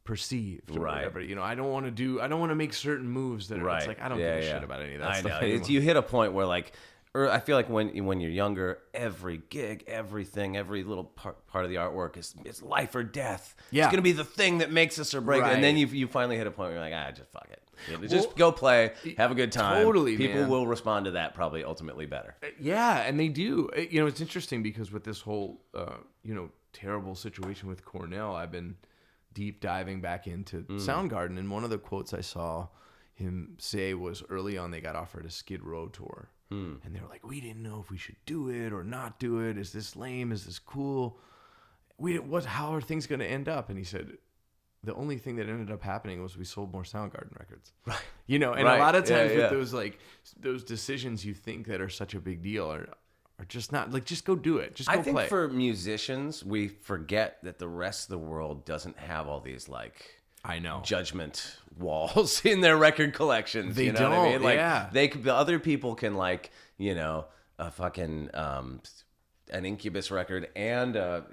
perceived or whatever? I don't want to make certain moves that are, it's like I don't give a shit about any of that I stuff know. anymore. You hit a point where like, or I feel like when you're younger, every gig, everything, every little part of the artwork is life or death. Yeah. It's gonna be the thing that makes us or break it. And then you finally hit a point where you're like, just fuck it. Just go play, have a good time. Totally, People man. will respond to that probably ultimately better. Yeah, and they do. It's interesting because with this whole terrible situation with Cornell, I've been deep diving back into Soundgarden, and one of the quotes I saw him say was early on they got offered a Skid Row tour, and they were like, we didn't know if we should do it or not do it. Is this lame? Is this cool? How are things going to end up? And he said, the only thing that ended up happening was we sold more Soundgarden records. Right. And a lot of times with those those decisions you think that are such a big deal are just not, like, just go do it. Just go play. I think for musicians, we forget that the rest of the world doesn't have all these like judgment walls in their record collections. They know what I mean? Like, yeah. the other people can like, a fucking an Incubus record and a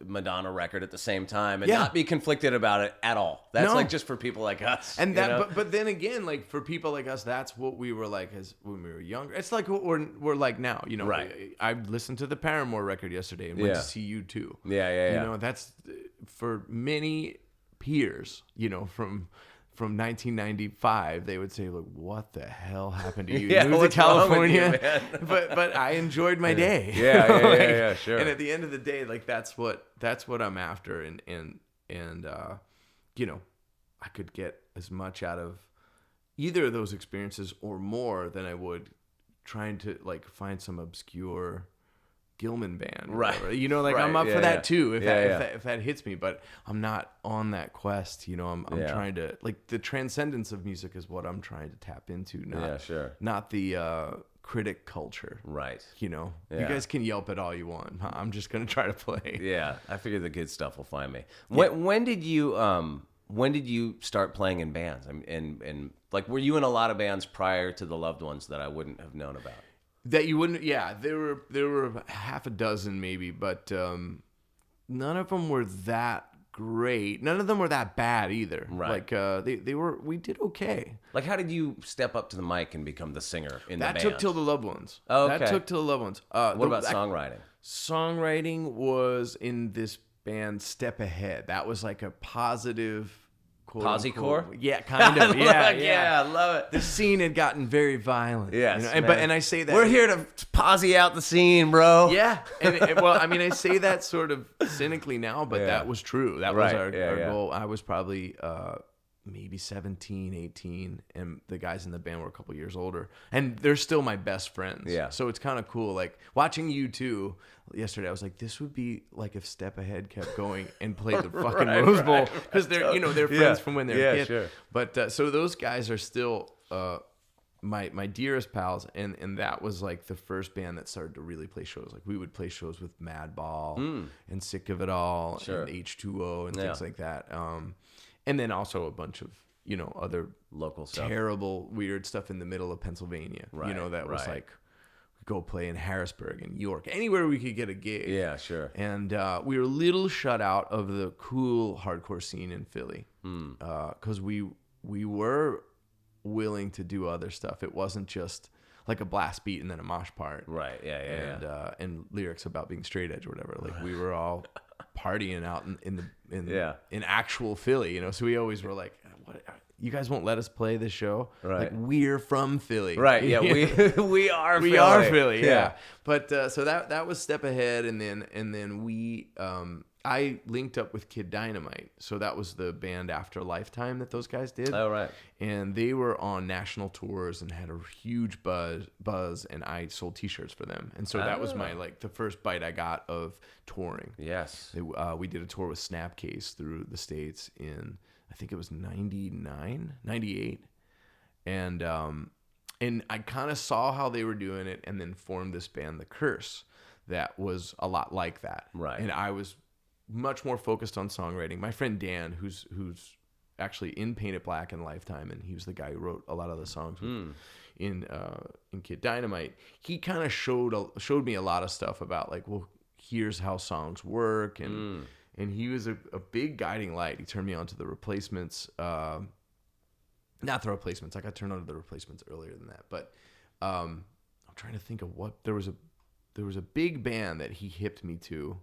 Madonna record at the same time and not be conflicted about it at all. That's like just for people like us. And that, but then again, like for people like us, that's what we were like as when we were younger. It's like what we're like now. Right. I listened to the Paramore record yesterday and went to see U2. Yeah. That's for many peers. From 1995, they would say, "Look, what the hell happened to you? You moved to California." but I enjoyed my day. Yeah, sure. And at the end of the day, like that's what I'm after, and I could get as much out of either of those experiences or more than I would trying to like find some obscure Gilman band, right? I'm up for that too if that hits me, but I'm not on that quest. I'm trying to, like, the transcendence of music is what I'm trying to tap into, not the critic culture, right? You guys can yelp at all you want. I'm just gonna try to play. Yeah, I figure the good stuff will find me. When did you start playing in bands? And like, were you in a lot of bands prior to the Loved Ones that I wouldn't have known about? That you wouldn't, there were half a dozen maybe, but none of them were that great. None of them were that bad either. Right. Like we did okay. Like, how did you step up to the mic and become the singer in the band? That took till the Loved Ones. Oh, okay. That took till the Loved Ones. What about songwriting? Songwriting was in this band Step Ahead. That was like a positive. Posi-core? Yeah, kind of. Yeah, I love it. The scene had gotten very violent. Yes, and I say that we're here to posi out the scene, bro. Yeah, well, I mean, I say that sort of cynically now, but that was true. That was our goal. I was probably maybe 17, 18, and the guys in the band were a couple years older, and they're still my best friends. Yeah. So it's kind of cool. Like watching U2 yesterday, I was like, this would be like if Step Ahead kept going and played the fucking Rose Bowl, because they're they're friends from when they're kids. Sure. But so those guys are still my dearest pals, and that was like the first band that started to really play shows. Like we would play shows with Madball and Sick of It All and H2O and things like that. And then also a bunch of, other local stuff, terrible, weird stuff in the middle of Pennsylvania. Right, that was like, go play in Harrisburg and York, anywhere we could get a gig. Yeah, sure. And we were a little shut out of the cool hardcore scene in Philly because we were willing to do other stuff. It wasn't just like a blast beat and then a mosh part. Right, yeah. And lyrics about being straight edge or whatever. Like we were all partying out in actual Philly, So we always were like, "What? You guys won't let us play this show? Right. Like we're from Philly, right? Yeah, we are. We are Philly, yeah. But so that was Step Ahead, and then we I linked up with Kid Dynamite. So that was the band after Lifetime that those guys did. Oh, right. And they were on national tours and had a huge buzz, and I sold T-shirts for them. And so that was my the first bite I got of touring. Yes. We did a tour with Snapcase through the States in, I think it was 99, 98. And I kind of saw how they were doing it and then formed this band, The Curse, that was a lot like that. Right. And I was much more focused on songwriting. My friend Dan, who's actually in Paint It Black and Lifetime, and he was the guy who wrote a lot of the songs in Kid Dynamite. He kind of showed me a lot of stuff about like, well, here's how songs work, and he was a big guiding light. He turned me on to the Replacements. Not the Replacements. I got turned on to the Replacements earlier than that, but I'm trying to think of what there was a big band that he hipped me to.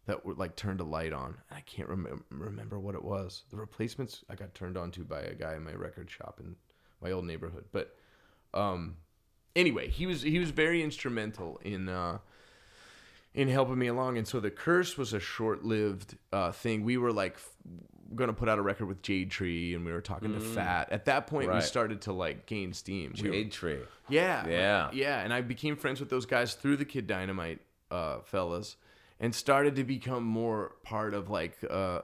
That were like turned a light on. I can't remember what it was. The Replacements I got turned on to by a guy in my record shop in my old neighborhood. But anyway, he was very instrumental in helping me along. And so The Curse was a short-lived thing. We were like going to put out a record with Jade Tree, and we were talking to Fat. At that point, we started to like gain steam. Jade Tree. Yeah. And I became friends with those guys through the Kid Dynamite fellas. And started to become more part of like the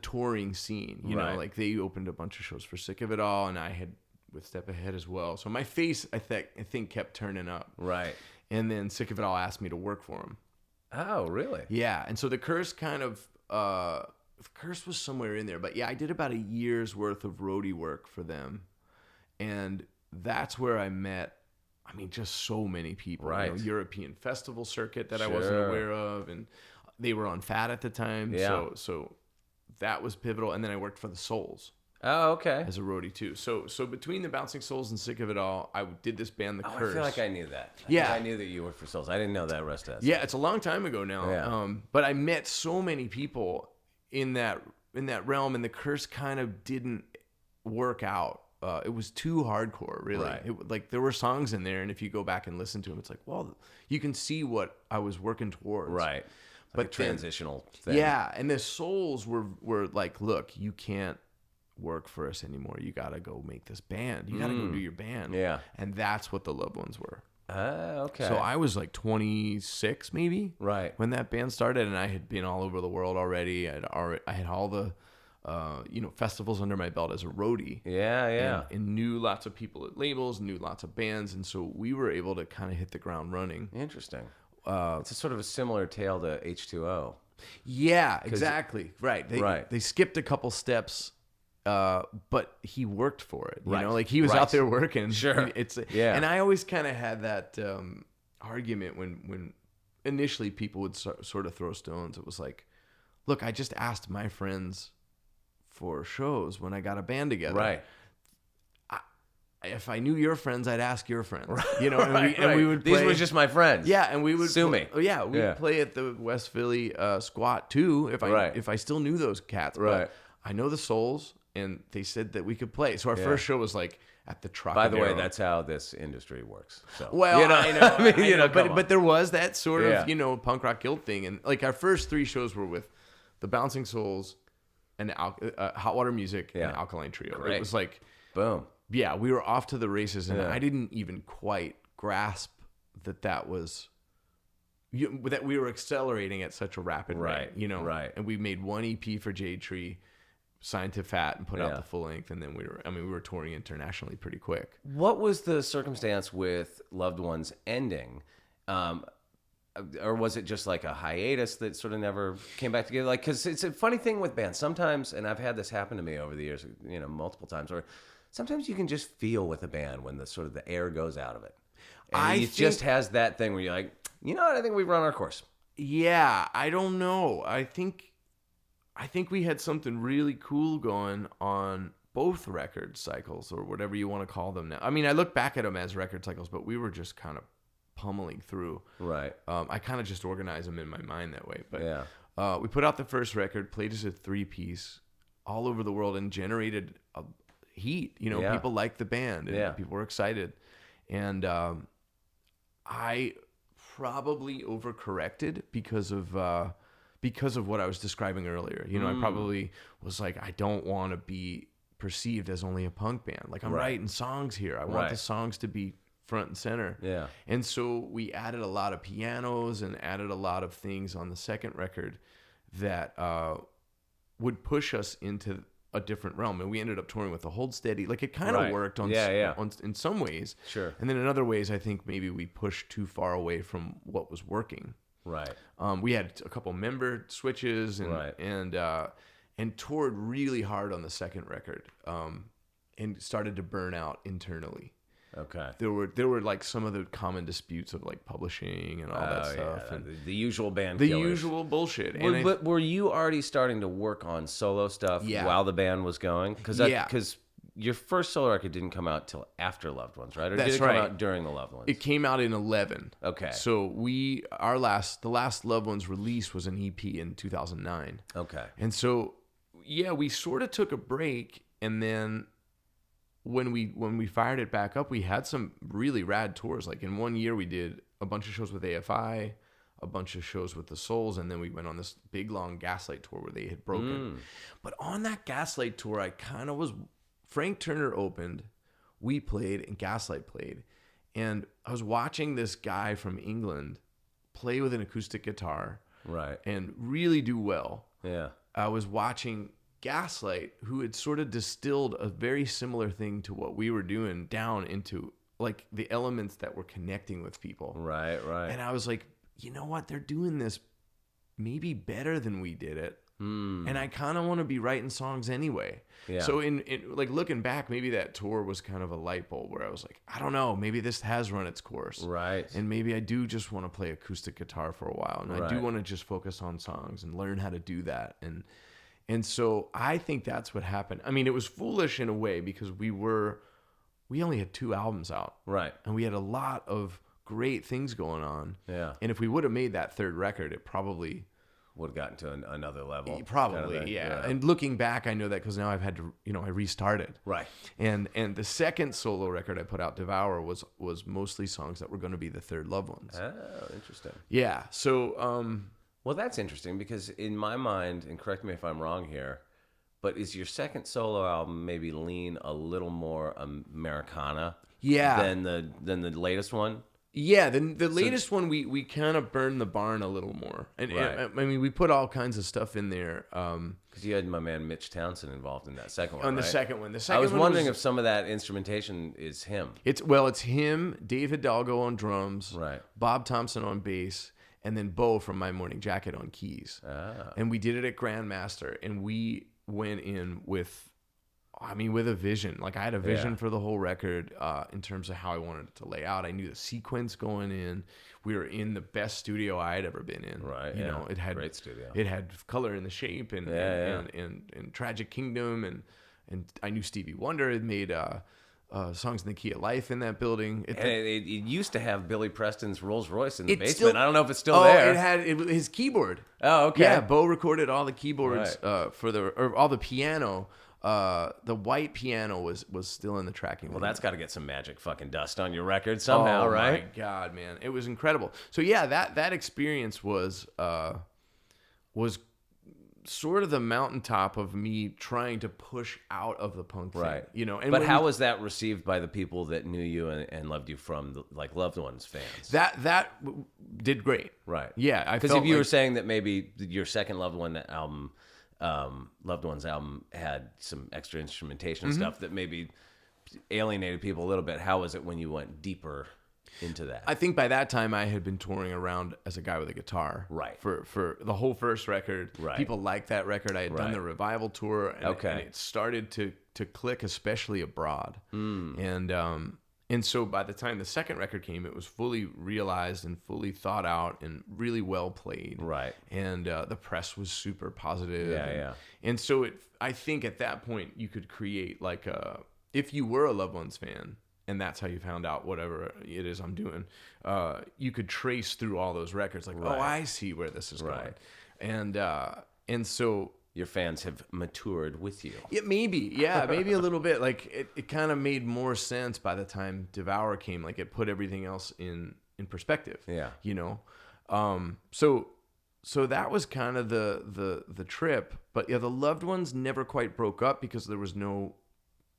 touring scene, you know, like they opened a bunch of shows for Sick of It All, and I had with Step Ahead as well. So my face, I think, kept turning up. Right. And then Sick of It All asked me to work for him. Oh, really? Yeah. And so The Curse The Curse was somewhere in there, but yeah, I did about a year's worth of roadie work for them, and that's where I met. I mean, just so many people. Right. You know, European festival circuit that I wasn't aware of, and they were on Fat at the time. Yeah. So that was pivotal. And then I worked for the Souls. Oh, okay. As a roadie too. So between the Bouncing Souls and Sick of It All, I did this band, The Curse. I feel like I knew that. I knew that you worked for Souls. I didn't know that rest as. Yeah, it's a long time ago now. Yeah. But I met so many people in that realm, and The Curse kind of didn't work out. It was too hardcore, really. Right. Like there were songs in there, and if you go back and listen to them, it's like, well, you can see what I was working towards. Right. But transitional thing. Yeah, and the Souls were like, look, you can't work for us anymore. You got to go make this band. You got to go do your band. Yeah. And that's what the Loved Ones were. Okay. So I was like 26 maybe. Right. When that band started, and I had been all over the world already. I had all the festivals under my belt as a roadie. Yeah. And knew lots of people at labels, knew lots of bands, and so we were able to kind of hit the ground running. Interesting. It's a sort of a similar tale to H2O. Yeah, exactly. Right. They skipped a couple steps, but he worked for it. You know, like he was out there working. Sure. And I always kind of had that argument when initially people would sort of throw stones. It was like, look, I just asked my friends for shows when I got a band together. Right. If I knew your friends, I'd ask your friends. Right. You know, and we would play. These were just my friends. Yeah, and we would sue me. Yeah, we'd play at the West Philly Squat too if I still knew those cats. Right. But I know the Souls, and they said that we could play. So our first show was like at the Trocadero. By the way, that's how this industry works. So well, I know, but there was that sort of punk rock guild thing, and like our first 3 shows were with the Bouncing Souls and Hot Water Music and Alkaline Trio. Great. It was like boom. Yeah, we were off to the races, and I didn't even quite grasp that was that we were accelerating at such a rapid rate. You know, and we made 1 EP for Jade Tree, signed to Fat, and put out the full length, and then we were touring internationally pretty quick. What was the circumstance with Loved Ones ending? Or was it just like a hiatus that sort of never came back together? Like, because it's a funny thing with bands sometimes, and I've had this happen to me over the years, multiple times, where sometimes you can just feel with a band when the sort of the air goes out of it. And it just has that thing where you're like, you know what? I think we've run our course. Yeah, I don't know. I think we had something really cool going on both record cycles, or whatever you want to call them now. I mean, I look back at them as record cycles, but we were just kind of pummeling through. Right. I kind of just organize them in my mind that way. But we put out the first record, played as a 3-piece all over the world, and generated a heat. People liked the band, and people were excited. And I probably overcorrected because because of what I was describing earlier. You know, I probably was like, I don't want to be perceived as only a punk band. Like, I'm writing songs here. I want the songs to be front and center. Yeah. And so we added a lot of pianos and added a lot of things on the second record that would push us into a different realm. And we ended up touring with the Hold Steady. Like, it kind of worked on in some ways. Sure. And then in other ways, I think maybe we pushed too far away from what was working. Right. We had a couple member switches and toured really hard on the second record, and started to burn out internally. Okay. There were like some of the common disputes of like publishing and all that stuff, and the usual band the killers. usual bullshit. But were you already starting to work on solo stuff while the band was going? Because your first solo record didn't come out till after Loved Ones, right? Or did it come out during the Loved Ones? It came out in 2011. Okay. So the last Loved Ones release was an EP in 2009. Okay. And so we sort of took a break, and then when we fired it back up, we had some really rad tours. Like, in 1 year we did a bunch of shows with AFI, a bunch of shows with the Souls, and then we went on this big long Gaslight tour where they had broken. But on that Gaslight tour, I kind of was... Frank Turner opened, we played, and Gaslight played. And I was watching this guy from England play with an acoustic guitar, and really do well. Yeah. I was watching Gaslight, who had sort of distilled a very similar thing to what we were doing down into like the elements that were connecting with people. Right. And I was like, you know what? They're doing this maybe better than we did it. And I kind of want to be writing songs anyway. Yeah. So in like looking back, maybe that tour was kind of a light bulb where I was like, I don't know, maybe this has run its course. Right. And maybe I do just want to play acoustic guitar for a while. And I do want to just focus on songs and learn how to do that. And so I think that's what happened. I mean, it was foolish in a way because we only had 2 albums out. Right. And we had a lot of great things going on. Yeah. And if we would have made that third record, it probably would have gotten to another level. Probably, kind of yeah. And looking back, I know that because now I've had to, I restarted. Right. And the second solo record I put out, Devour, was mostly songs that were going to be the third Loved Ones. Oh, interesting. Yeah. So, well, that's interesting because in my mind, and correct me if I'm wrong here, but is your second solo album maybe lean a little more Americana? Yeah. Than the latest one? Yeah, the latest one, we kind of burned the barn a little more. And I mean, we put all kinds of stuff in there. Because you had my man Mitch Townsend involved in that second one, on the second one. The second I was one wondering if some of that instrumentation is him. It's him, Dave Hidalgo on drums, Bob Thompson on bass, and then Bo from My Morning Jacket on keys. And we did it at Grandmaster, and we went in with a vision. Like, I had a vision for the whole record in terms of how I wanted it to lay out. I knew the sequence going in. We were in the best studio I had ever been in. Right. You know, it had great studio. It had Color in the Shape and Tragic Kingdom, and I knew Stevie Wonder had made Songs in the Key of Life in that building. It used to have Billy Preston's Rolls Royce in the basement. I don't know if it's still there. It had his keyboard. Oh, okay. Yeah, Bo recorded all the keyboards or all the piano. The white piano was still in the tracking. Well, that's got to get some magic fucking dust on your record somehow, right? Oh my God, man, it was incredible. So yeah, that experience was sort of the mountaintop of me trying to push out of the punk thing, you know. But how was that received by the people that knew you and loved you from the, like, Loved Ones fans? That did great, right? Yeah, because if you were saying that maybe your second Loved Ones album had some extra instrumentation stuff that maybe alienated people a little bit. How was it when you went deeper into that? I think by that time I had been touring around as a guy with a guitar. Right. For the whole first record. Right. People liked that record. I had done the Revival tour. And, and it started to click, especially abroad. And so by the time the second record came, it was fully realized and fully thought out and really well played. Right. And the press was super positive. Yeah. And so I think at that point you could create like if you were a Loved Ones fan, and that's how you found out whatever it is I'm doing, you could trace through all those records like, oh, I see where this is going. And so your fans have matured with you. Yeah, maybe a little bit. Like it kind of made more sense by the time Devour came. Like, it put everything else in perspective. Yeah, you know. So so that was kind of the trip. But yeah, the loved ones never quite broke up because there was no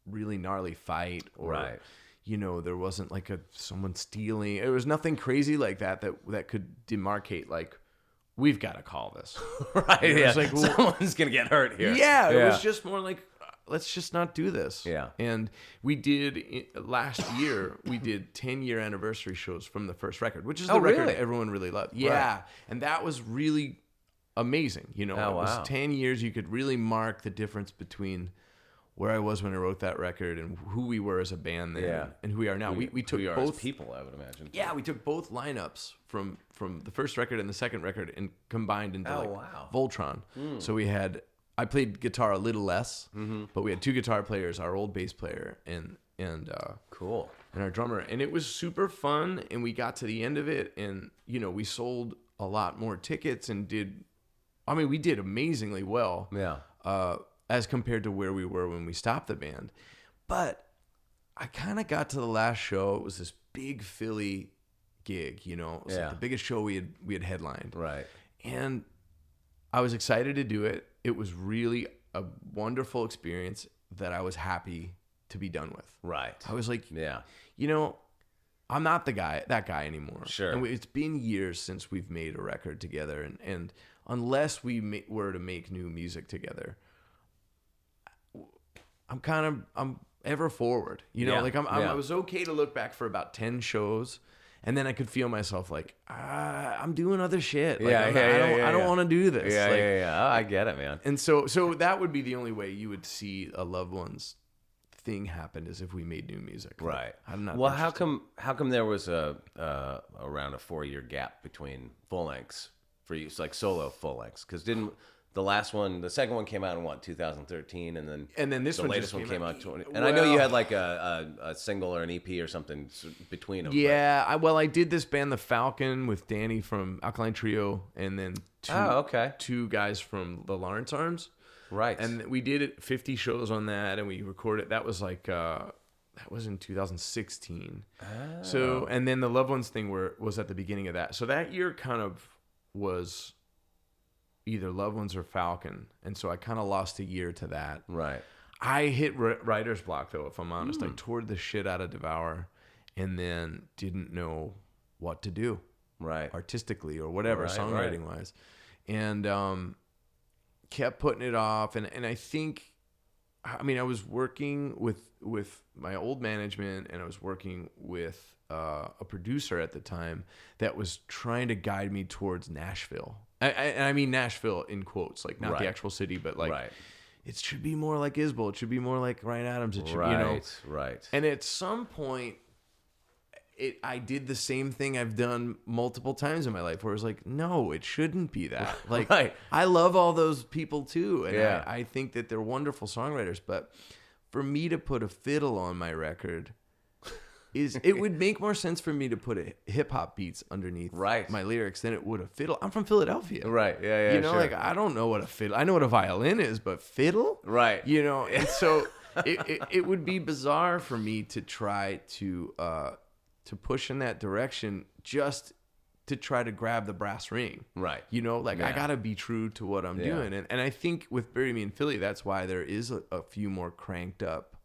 really gnarly fight or Right. There wasn't like someone stealing. It was nothing crazy like that could demarcate like we've got to call this. Right. It Yeah. was like, well, someone's gonna get hurt here. yeah, it was just more like let's just not do this. Yeah. And we did last year. We did 10-year anniversary shows from the first record, which is the record really? everyone really loved. Yeah, and that was really amazing. It was 10 years. You could really mark the difference between where I was when I wrote that record and who we were as a band then and who we are now. We took we are both as people, I would imagine. Yeah, we took both lineups from the first record and the second record and combined into Voltron. So I played guitar a little less, but we had 2 guitar players, our old bass player and Cool. and our drummer, and it was super fun. And we got to the end of it, and we sold a lot more tickets and we did amazingly well. Yeah. As compared to where we were when we stopped the band. But I kind of got to the last show. It was this big Philly gig, it was like the biggest show we had headlined. Right. And I was excited to do it. It was really a wonderful experience that I was happy to be done with. Right. I was like, yeah. I'm not that guy anymore. Sure. And it's been years since we've made a record together. And unless we were to make new music together, I'm ever forward, I was okay to look back for about 10 shows, and then I could feel myself like, I'm doing other shit. Like, I don't want to do this. Yeah. Oh, I get it, man. And so that would be the only way you would see a loved one's thing happen is if we made new music. Right. Like, I'm not. Well, how come there was around a 4-year gap between full lengths for you? It's like solo full lengths, because the second one came out in 2013, and then this the one latest just one came came out. out 20. And I know you had like a single or an EP or something between them. Yeah, I did this band, The Falcon, with Danny from Alkaline Trio, and then two guys from the Lawrence Arms. Right. And we did 50 shows on that, and we recorded. That was like that was in 2016. Oh. So, and then the Loved Ones thing was at the beginning of that. So that year kind of was either Loved Ones or Falcon, and so I kind of lost a year to that. Right. I hit writer's block, though, if I'm honest. I toured the shit out of Devour, and then didn't know what to do, right, artistically or whatever, songwriting wise, and kept putting it off. And I think, I was working with my old management, and I was working with a producer at the time that was trying to guide me towards Nashville. I mean Nashville in quotes, like not the actual city, but like it should be more like Isbell. It should be more like Ryan Adams. It should, Right. And at some point, I did the same thing I've done multiple times in my life, where it's like, no, it shouldn't be that. Like, I love all those people too, and I think that they're wonderful songwriters. But for me to put a fiddle on my record, it would make more sense for me to put hip hop beats underneath my lyrics than it would a fiddle. I'm from Philadelphia. Right. Yeah. Sure. Like, I don't know what a fiddle. I know what a violin is, but fiddle? Right. And so it would be bizarre for me to try to push in that direction just to try to grab the brass ring. Right. I gotta be true to what I'm doing. And I think with Bury Me in Philly, that's why there is a few more cranked up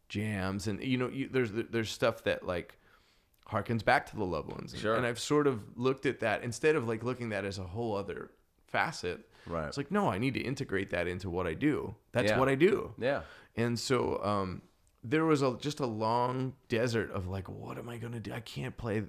jams, and there's stuff that like harkens back to the Loved Ones, and I've sort of looked at that instead of like looking at that as a whole other facet. Right. It's like, no, I need to integrate that into what I do. That's what I do. Yeah. And so there was just a long desert of like, what am I gonna do? I can't play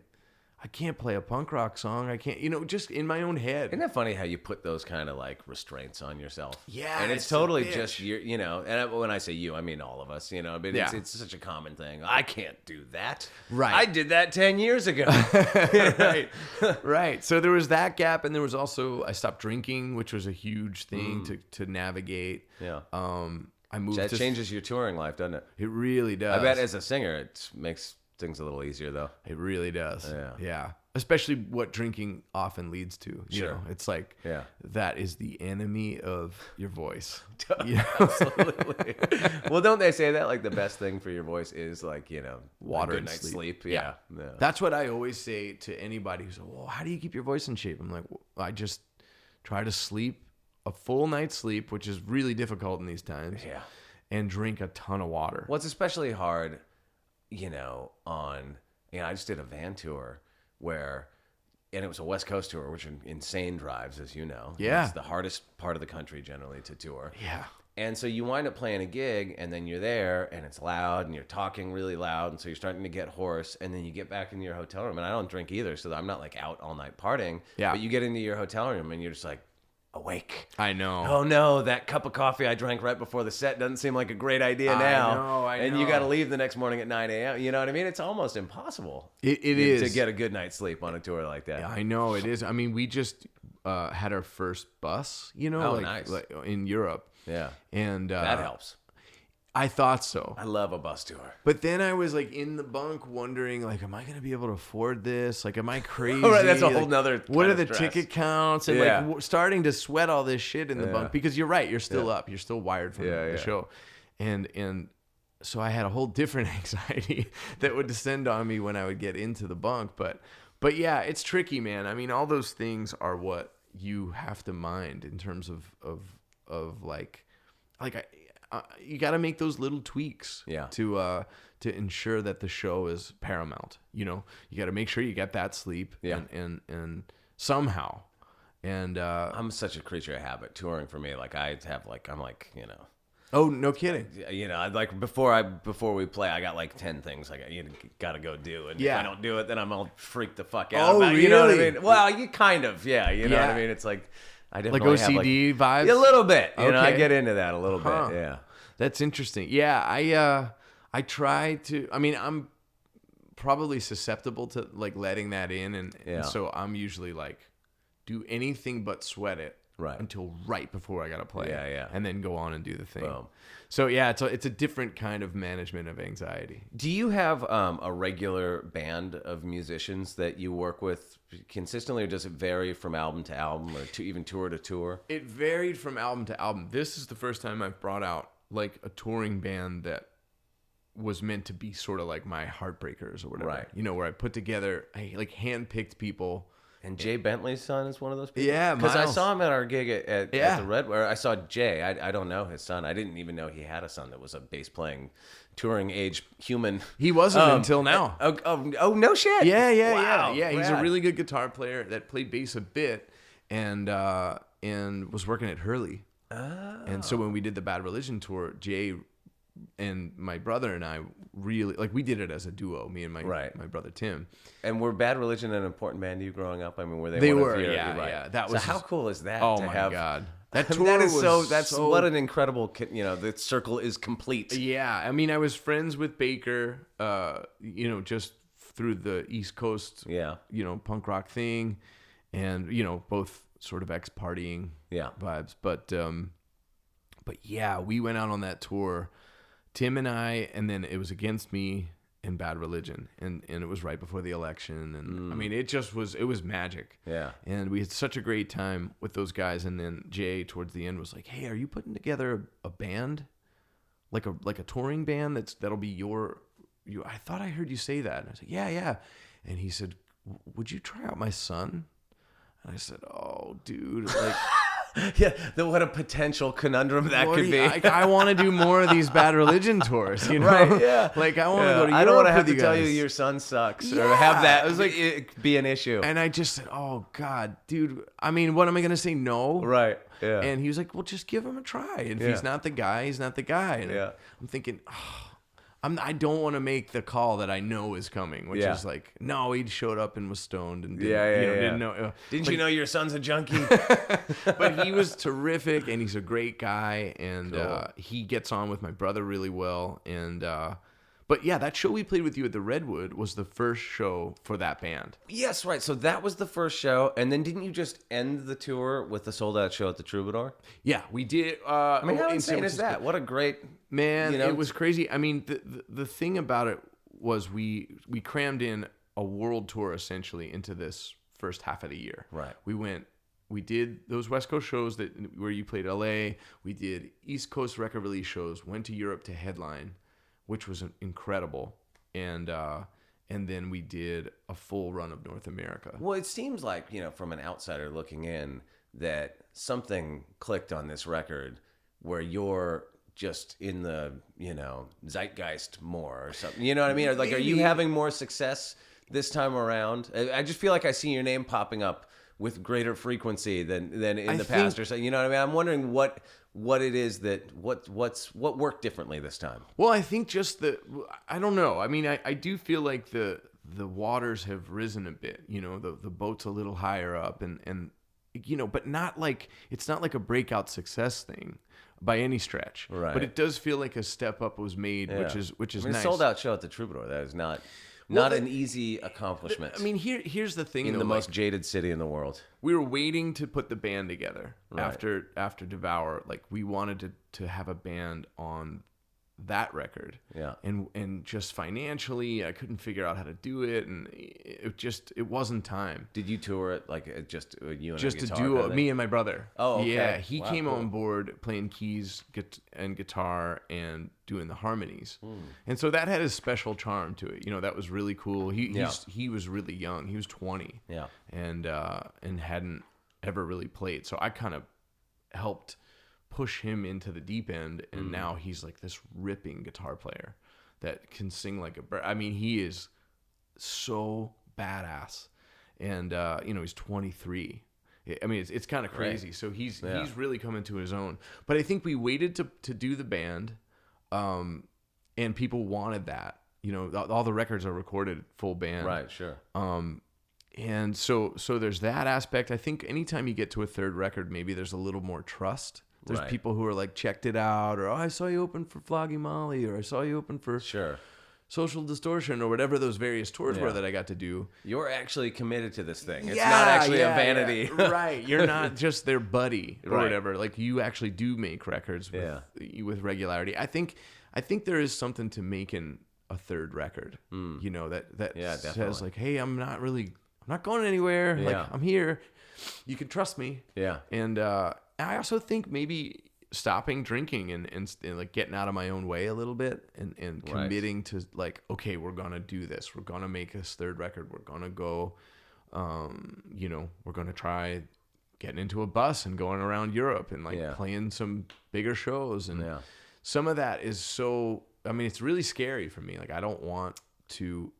a punk rock song. I can't, just in my own head. Isn't that funny how you put those kind of like restraints on yourself? Yeah. And it's totally just and when I say you, I mean all of us, but it's such a common thing. I can't do that. Right. I did that 10 years ago. Right. Right. So there was that gap, and there was also, I stopped drinking, which was a huge thing to navigate. Yeah. I moved. That changes your touring life, doesn't it? It really does. I bet as a singer, it makes things a little easier, though. It really does. Yeah. Especially what drinking often leads to. It's like, that is the enemy of your voice. Absolutely. Well, don't they say that like the best thing for your voice is like, water a good and night's sleep. Yeah. That's what I always say to anybody who's like, well, how do you keep your voice in shape? I'm like, well, I just try to sleep a full night's sleep, which is really difficult in these times. Yeah. And drink a ton of water. What's especially hard, I just did a van tour and it was a West Coast tour, which are insane drives, as you know. Yeah. It's the hardest part of the country generally to tour. Yeah. And so you wind up playing a gig, and then you're there, and it's loud, and you're talking really loud, and so you're starting to get hoarse, and then you get back into your hotel room, and I don't drink either, so I'm not like out all night partying. Yeah. But you get into your hotel room, and you're just like, awake. I know. Oh no, that cup of coffee I drank right before the set doesn't seem like a great idea now. I know. And you got to leave the next morning at 9 a.m. You know what I mean? It's almost impossible. It is. To get a good night's sleep on a tour like that. Yeah, I know it is. I mean, we just had our first bus, Nice. like in Europe. Yeah. And That helps. I thought so. I love a bus tour. But then I was like in the bunk wondering, like, am I going to be able to afford this? Like, am I crazy? All right, that's a Like, whole nother what kind are the of stress. ticket counts? And Yeah. like starting to sweat all this shit in the bunk because you're right. You're still up. You're still wired from the show. And so I had a whole different anxiety that would descend on me when I would get into the bunk. But yeah, it's tricky, man. I mean, all those things are what you have to mind in terms of like you got to make those little tweaks to ensure that the show is paramount. You got to make sure you get that sleep and somehow. And I'm such a creature of habit. Touring for me, like I'm like. Oh, no kidding. I'd like before we play, I got like 10 things you got to go do, and if I don't do it, then I'm all freaked the fuck out. Oh, about it, You know what I really? mean? Well, you kind of, you know what I mean? It's like I Like definitely have OCD vibes? a little bit. I Okay. get into that a little Huh. bit. Yeah. That's interesting. Yeah, I try to. I mean, I'm probably susceptible to like letting that in, and so I'm usually like do anything but sweat it until right before I gotta play. Yeah. And then go on and do the thing. Boom. So yeah, it's a different kind of management of anxiety. Do you have a regular band of musicians that you work with consistently, or does it vary from album to album, or even tour to tour? It varied from album to album. This is the first time I've brought out like a touring band that was meant to be sort of like my Heartbreakers or whatever. Right. Where I put together, I like handpicked people. And Jay Bentley's son is one of those people? Yeah, because I Miles. saw him at our gig at the Red. Or I saw Jay. I don't know his son. I didn't even know he had a son that was a bass playing, touring age human. He wasn't until now. Oh, no shit. Yeah. He's a rad. really good guitar player that played bass a bit, and was working at Hurley. Oh. And so when we did the Bad Religion tour, Jay and my brother and I really we did it as a duo, me and my brother Tim. And were Bad Religion an important band to you growing up? I mean, were they? They one were, of your, yeah, right. yeah. That so was how cool is that? Oh to my have, god, that tour that is was That's what an incredible. The circle is complete. Yeah, I mean, I was friends with Baker, just through the East Coast, punk rock thing, and both sort of ex-partying vibes. But yeah, we went out on that tour, Tim and I, and then it was Against Me and Bad Religion, and it was right before the election, and I mean, it was magic. Yeah. And we had such a great time with those guys, and then Jay towards the end was like, "Hey, are you putting together a band, like a touring band that'll be your I thought I heard you say that." And I was like, "Yeah." And he said, "Would you try out my son?" And I said, "Oh, dude, like." Yeah, what a potential conundrum that could be. I want to do more of these Bad Religion tours, Right, yeah. Like, I want to go to Europe. I don't want to have with to tell you guys. your son sucks or have that I was like, it be an issue. And I just said, "Oh, God, dude, I mean, what am I going to say? No?" Right, yeah. And he was like, "Well, just give him a try. And if he's not the guy, he's not the guy." And Yeah. I'm thinking, I don't want to make the call that I know is coming, which is like, no, he showed up and was stoned and didn't know. Didn't you know your son's a junkie? But he was terrific, and he's a great guy, and Cool. he gets on with my brother really well. And but yeah, that show we played with you at the Redwood was the first show for that band. Yes, right. So that was the first show, and then didn't you just end the tour with the sold-out show at the Troubadour? Yeah, we did. I mean, how in insane San is Francisco. that? What a great... Man, it was crazy. I mean, the thing about it was we crammed in a world tour essentially into this first half of the year. Right. We did those West Coast shows where you played LA. We did East Coast record release shows. Went to Europe to headline, which was incredible. And then we did a full run of North America. Well, it seems like, from an outsider looking in, that something clicked on this record where you're just in the, zeitgeist more or something. You know what I mean? Or like, are you having more success this time around? I just feel like I see your name popping up with greater frequency than in the past or something. You know what I mean? I'm wondering what it is what worked differently this time. Well, I think just I don't know. I mean, I do feel like the waters have risen a bit, the boat's a little higher up and but not like, it's not like a breakout success thing by any stretch. Right. But it does feel like a step up was made, which is nice. A sold out show at the Troubadour. That is not an easy accomplishment. I mean, here's the thing. In the most jaded city in the world. We were waiting to put the band together after Devour. Like, we wanted to have a band on that record. Yeah. And just financially, I couldn't figure out how to do it, and it wasn't time. Did you tour it like just you and just a guitar? Just a duo, me and my brother. Oh, okay. Yeah, he came on board playing keys and guitar and doing the harmonies. And so that had a special charm to it. That was really cool. He was really young. He was 20. Yeah. And hadn't ever really played. So I kind of helped push him into the deep end, and now he's like this ripping guitar player that can sing like a bird. I mean, he is so badass, and he's 23. I mean, it's kind of crazy. Right. So he's really coming to his own. But I think we waited to do the band, and people wanted that. All the records are recorded full band. Right. Sure. And so there's that aspect. I think anytime you get to a third record, maybe there's a little more trust. There's people who are like, checked it out, or I saw you open for Flogging Molly, or I saw you open for Social Distortion, or whatever those various tours were that I got to do. You're actually committed to this thing. It's not actually a vanity. Yeah. Right. You're not just their buddy or whatever. Like, you actually do make records with regularity. I think there is something to making a third record, that says like, hey, I'm not going anywhere. Yeah. Like, I'm here. You can trust me. Yeah. And I also think maybe stopping drinking and like getting out of my own way a little bit and committing to like, okay, we're going to do this. We're going to make this third record. We're going to go, we're going to try getting into a bus and going around Europe and like playing some bigger shows. And some of that is it's really scary for me. Like, you don't want to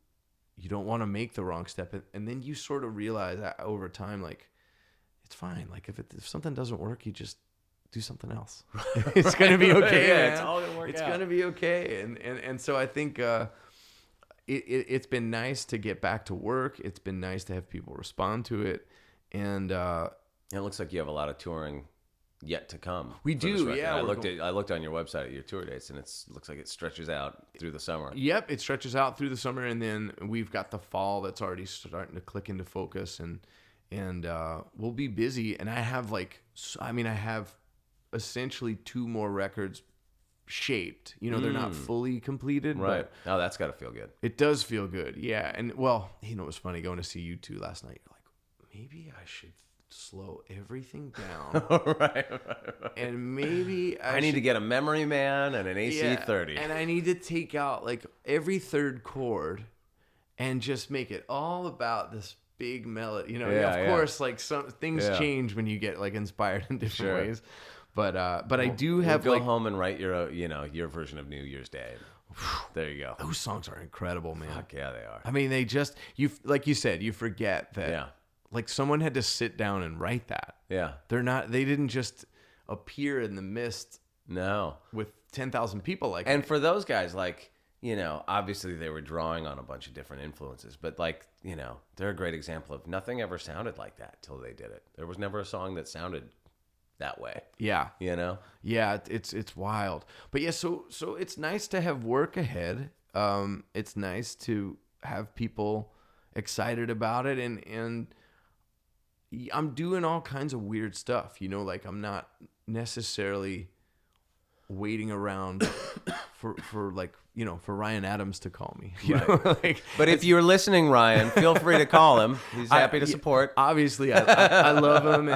make the wrong step. And then you sort of realize that over time, like, it's fine. Like, if something doesn't work, you just do something else. It's going to be okay, man. It's all going to work out. It's going to be okay. And so I think it's been nice to get back to work. It's been nice to have people respond to it. And it looks like you have a lot of touring yet to come. We do, yeah. I looked on your website at your tour dates, and it looks like it stretches out through the summer. Yep, it stretches out through the summer, and then we've got the fall that's already starting to click into focus, and we'll be busy. And I have essentially 2 more records shaped. They're not fully completed, right? But that's got to feel good. It does feel good, yeah. And well, it was funny going to see you 2 last night. You're like, maybe I should slow everything down. right. And maybe I need to get a Memory Man and an AC30. And I need to take out like every third chord and just make it all about this big melody. Of course, like some things change when you get like inspired in different ways. But I do have go home and write your version of New Year's Day. There you go. Those songs are incredible, man. Fuck yeah, they are. I mean, they just like you said, you forget that. Yeah. Like, someone had to sit down and write that. Yeah. They didn't just appear in the mist. No. With 10,000 people And for those guys, like, obviously they were drawing on a bunch of different influences, but like, they're a great example of nothing ever sounded like that till they did it. There was never a song that sounded that way. Yeah. Yeah, it's wild. But yeah, so it's nice to have work ahead. It's nice to have people excited about it, and I'm doing all kinds of weird stuff, like I'm not necessarily waiting around for like, for Ryan Adams to call me. But if you're listening, Ryan, feel free to call him. He's happy to support. Obviously, I love him.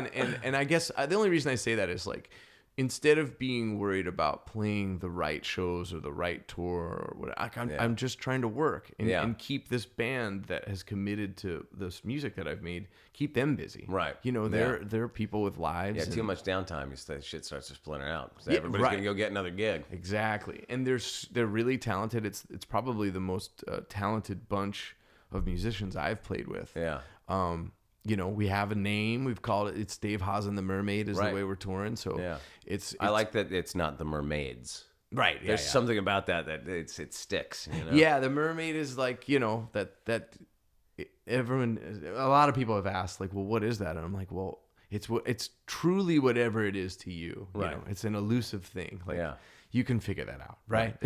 And I guess the only reason I say that is like, instead of being worried about playing the right shows or the right tour or what, I'm just trying to work and keep this band that has committed to this music that I've made, keep them busy. Right. You know, they're people with lives. Yeah, too much downtime, shit starts to splinter out. So everybody's right. going to go get another gig. Exactly. And they're really talented. It's probably the most talented bunch of musicians I've played with. Yeah. You know, we have a name. We've called it. It's Dave Hause and the Mermaid is the way we're touring. So it's I like that it's not the Mermaids. Right. There's something about that it sticks. You know? Yeah, the Mermaid is like, you know, that everyone, a lot of people have asked like, well, what is that? And I'm like, well, it's truly whatever it is to you. Right. You know, it's an elusive thing. Like, you can figure that out, right?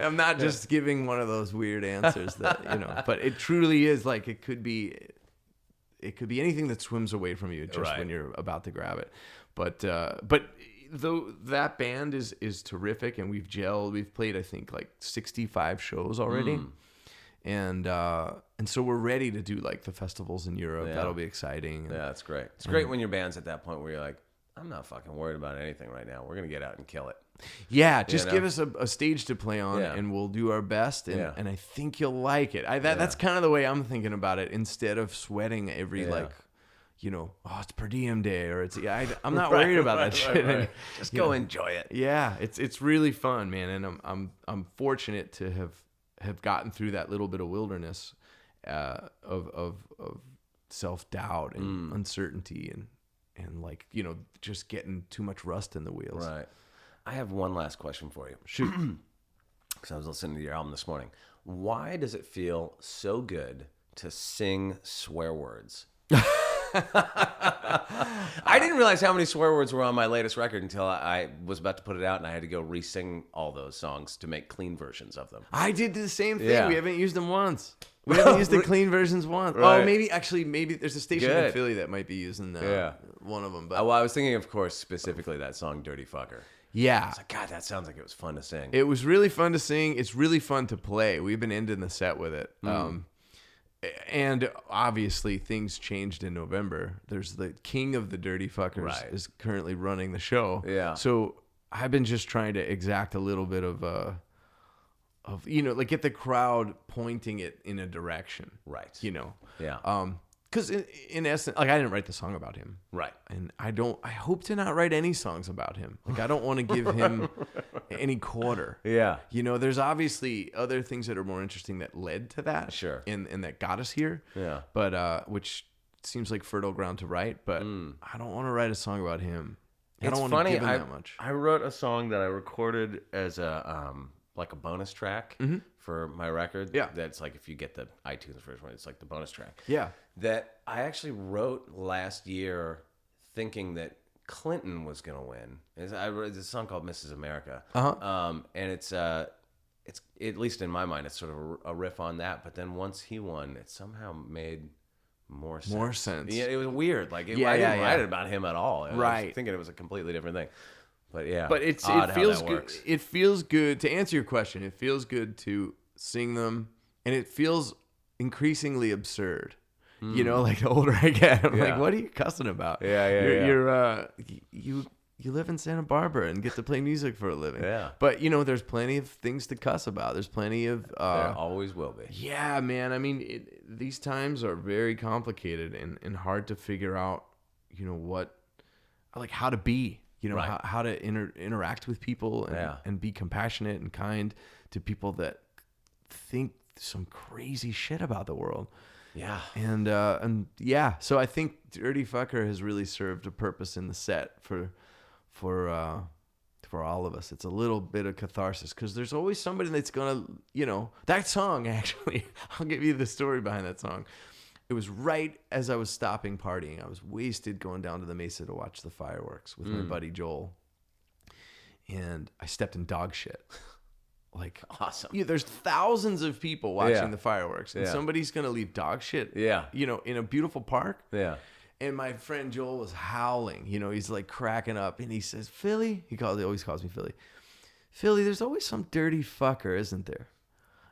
I'm not just giving one of those weird answers that, you know, but it truly is like, it could be anything that swims away from you just when you're about to grab it. But though that band is terrific and we've gelled, we've played, I think, like 65 shows already. And so we're ready to do like the festivals in Europe. Yeah. That'll be exciting. Yeah, that's great. It's great when your band's at that point where you're like, I'm not fucking worried about anything right now. We're going to get out and kill it. Yeah, just give us a stage to play on and we'll do our best. And I think you'll like it. That's kind of the way I'm thinking about it, instead of sweating every like, you know, oh, it's per diem day or it's, I'm not worried about that shit. Right. Just go enjoy it. Yeah, it's really fun, man. And I'm fortunate to have gotten through that little bit of wilderness of self-doubt and uncertainty and like, you know, just getting too much rust in the wheels. Right. I have one last question for you. Shoot. Because I was listening to your album this morning. Why does it feel so good to sing swear words? I didn't realize how many swear words were on my latest record until I was about to put it out, and I had to go re-sing all those songs to make clean versions of them. I did the same thing. Yeah. We haven't used them once. We haven't used the clean versions once. Right. Oh, maybe there's a station in Good. Philly that might be using one of them. But Well, I was thinking, of course, specifically that song "Dirty Fucker." yeah, I was like, God, that sounds like it was fun to sing. it was really fun to sing. It's really fun to play. We've been ending the set with it. And obviously things changed in November. There's the king of the Dirty Fuckers is currently running the show. Yeah. So I've been just trying to exact a little bit of you know, like get the crowd pointing it in a direction. Right. You know. Yeah. Because in essence, like I didn't write the song about him. Right. And I hope to not write any songs about him. Like I don't want to give him any quarter. Yeah. You know, there's obviously other things that are more interesting that led to that. Sure. And that got us here. Yeah. But which seems like fertile ground to write, but I don't want to write a song about him. I It's don't want funny. to give him that much. I wrote a song that I recorded as a like a bonus track for my record. Yeah. That's like if you get the iTunes version, it's like the bonus track. Yeah. That I actually wrote last year, thinking that Clinton was gonna win. I wrote this song called "Mrs. America," and it's at least in my mind, it's sort of a riff on that. But then once he won, it somehow made more sense. Yeah, it was weird. Like I didn't write it about him at all. I was thinking it was a completely different thing. But yeah, but it feels good. It feels good to answer your question. It feels good to sing them, and it feels increasingly absurd. You know, like the older I get, I'm like, what are you cussing about? You live in Santa Barbara and get to play music for a living. Yeah. But you know, there's plenty of things to cuss about. There's plenty of there always will be. Yeah, man. I mean, these times are very complicated and hard to figure out. You know how to be. You know, how to interact with people and be compassionate and kind to people that think some crazy shit about the world. Yeah. And yeah, so I think Dirty Fucker has really served a purpose in the set for all of us. It's a little bit of catharsis because there's always somebody that's gonna, you know, that song actually. I'll give you the story behind that song. It was right as I was stopping partying. I was wasted going down to the Mesa to watch the fireworks with my buddy Joel. And I stepped in dog shit. Like, awesome. Yeah, there's thousands of people watching the fireworks. And somebody's going to leave dog shit, you know, in a beautiful park. Yeah. And my friend Joel was howling. You know, he's like cracking up. And he says, Philly? He always calls me Philly. Philly, there's always some dirty fucker, isn't there?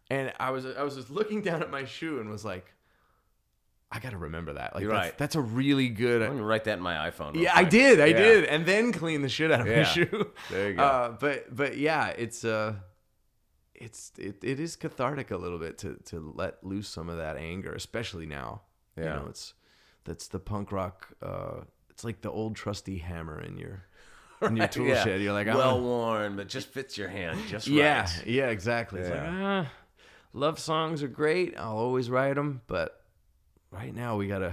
And I was just looking down at my shoe and was like, I got to remember that. Like, You're right. That's a really good. I'm gonna write that in my iPhone. real Yeah, I quick. did. I Yeah. did. And then clean the shit out of my Yeah. shoe. There you go. But yeah, it is cathartic a little bit to let loose some of that anger, especially now. Yeah. That's the punk rock. It's like the old trusty hammer in your tool Yeah. shed. You're like, well worn, but just fits your hand just yeah, right. yeah, exactly. It's like, love songs are great. I'll always write them, but right now we gotta.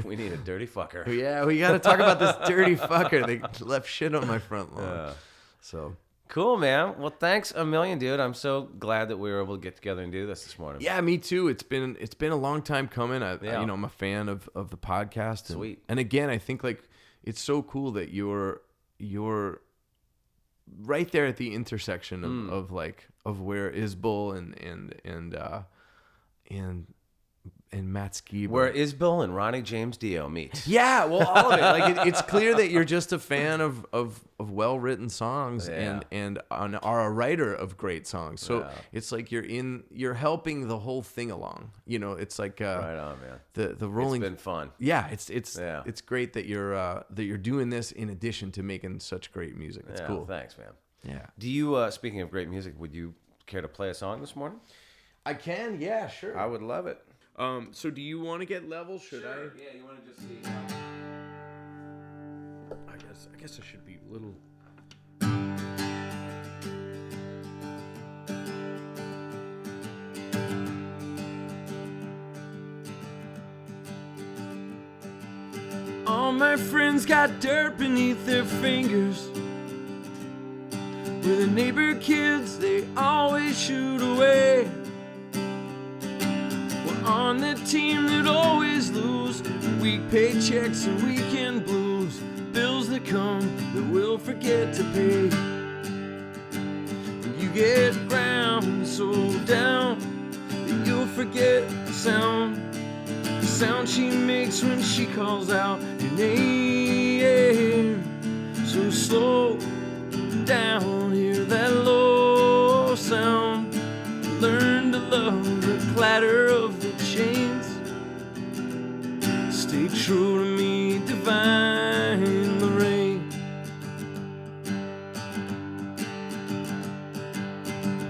We need a dirty fucker. Yeah, we gotta talk about this dirty fucker. They left shit on my front lawn. Yeah. So Cool, man. Well, thanks a million, dude. I'm so glad that we were able to get together and do this morning. yeah, me too. It's been a long time coming. Yeah. I'm a fan of the podcast. Sweet. And again, I think like it's so cool that you're right there at the intersection of where Isbell and Matt Skiba. Where Isbell and Ronnie James Dio meet. Yeah, well, all of it. Like it's clear that you're just a fan of well-written songs Yeah. and are a writer of great songs. So Yeah. it's like you're helping the whole thing along. It's like Right on, man. the rolling. It's been fun. Yeah, it's Yeah. it's great that you're doing this in addition to making such great music. It's Yeah, cool. Thanks, man. Yeah, Do you, speaking of great music, would you care to play a song this morning? I can. Yeah, sure. I would love it. So do you want to get level? Should I? Yeah, you want to just see. I guess I should be a little. All my friends got dirt beneath their fingers. With the neighbor kids, they always shoot away. We're on the team that always lose. Weak paychecks and weekend blues. Bills that come that we'll forget to pay. And you get ground so down that you'll forget the sound she makes when she calls out your name. So slow down, hear that low sound. Learn to love the clatter of the chains. Stay true to me, divine Lorraine.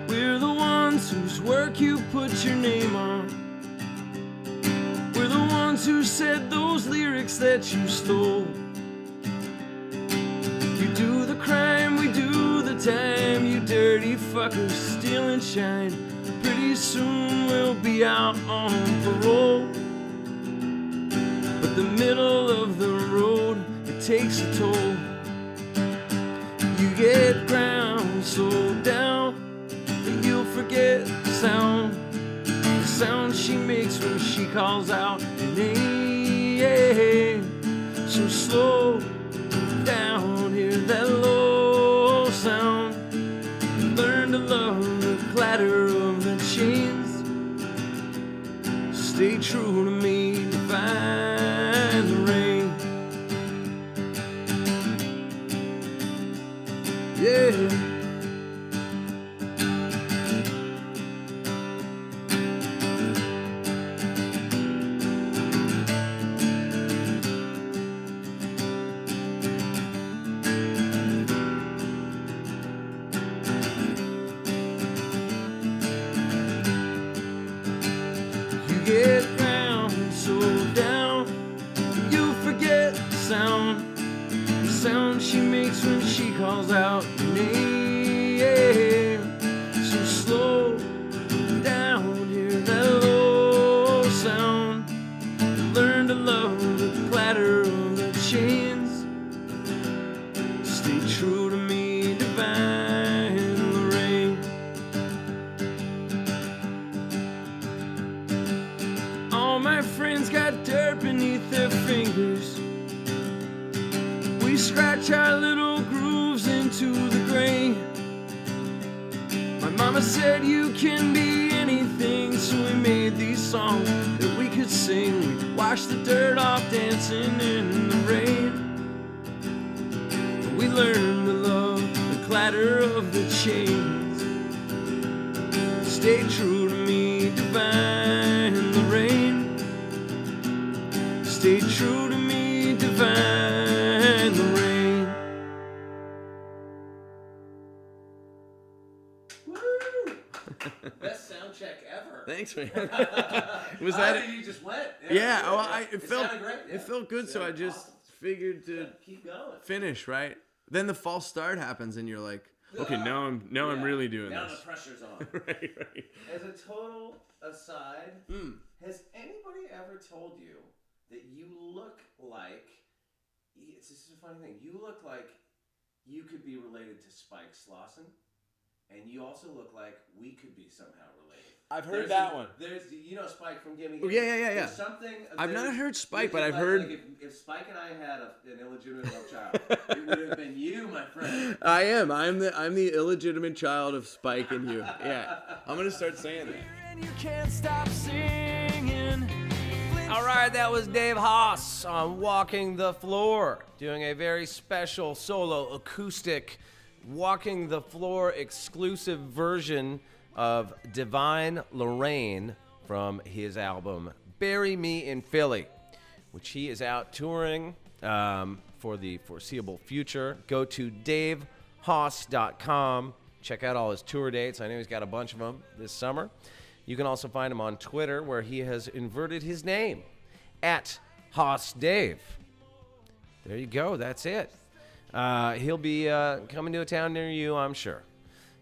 We're the ones whose work you put your name on. We're the ones who said those lyrics that you stole. You do the crime, we do the time. You dirty fuckers, steal and shine. Pretty soon we'll be out on parole. But the middle of the road, it takes a toll. You get ground so down that you'll forget the sound she makes when she calls out your name. So slow down, hear that low sound. Learn to love the clatter of the chains. Stay true to me, divine the rain. Yeah. Get ground so down you forget the sound she makes when she calls out your name. So slow down, hear that low sound. Learn to love the clatter of the chains. Stay true to me, divine Lorraine. All my friends got dirt beneath their fingers. We scratch our little grooves into the grain. My mama said you can be anything, so we made these songs that we could sing. We washed the dirt off dancing in the rain. We learned to love the clatter of the chains. Stay true to me, divine the rain. Stay true to me, divine Lorraine. Woo! Best sound check ever. Thanks, man. Was that? You just went. Yeah. Oh, it felt sounded great. Yeah. It felt good, so I just figured to keep going. finish right. Then the false start happens, and you're like, okay, now I'm really doing now this. Now the pressure's on. right. As a total aside, has anybody ever told you that you look like? It's just a funny thing. You look like you could be related to Spike Slauson, and you also look like we could be somehow related. I've heard that one. There's Spike from Gimme. Oh, yeah. There's something. I've not heard Spike, but I've heard. Like if Spike and I had an illegitimate love child, it would have been you, my friend. I am. I'm the illegitimate child of Spike and you. Yeah. I'm gonna start saying that. And you can't stop singing. All right, that was Dave Hause on Walking the Floor, doing a very special solo acoustic Walking the Floor exclusive version of Divine Lorraine from his album Bury Me in Philly, which he is out touring for the foreseeable future. Go to davehause.com. Check out all his tour dates. I know he's got a bunch of them this summer. You can also find him on Twitter, where he has inverted his name at HauseDave. There you go. That's it. He'll be coming to a town near you, I'm sure.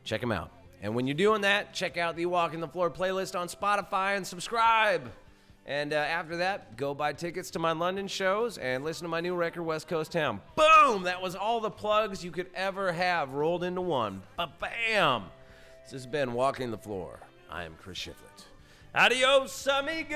Check him out. And when you're doing that, check out the Walking the Floor playlist on Spotify and subscribe. And after that, go buy tickets to my London shows and listen to my new record, West Coast Town. Boom! That was all the plugs you could ever have rolled into one. Ba-bam! This has been Walking the Floor. I am Chris Shiflett. Adios, amigo!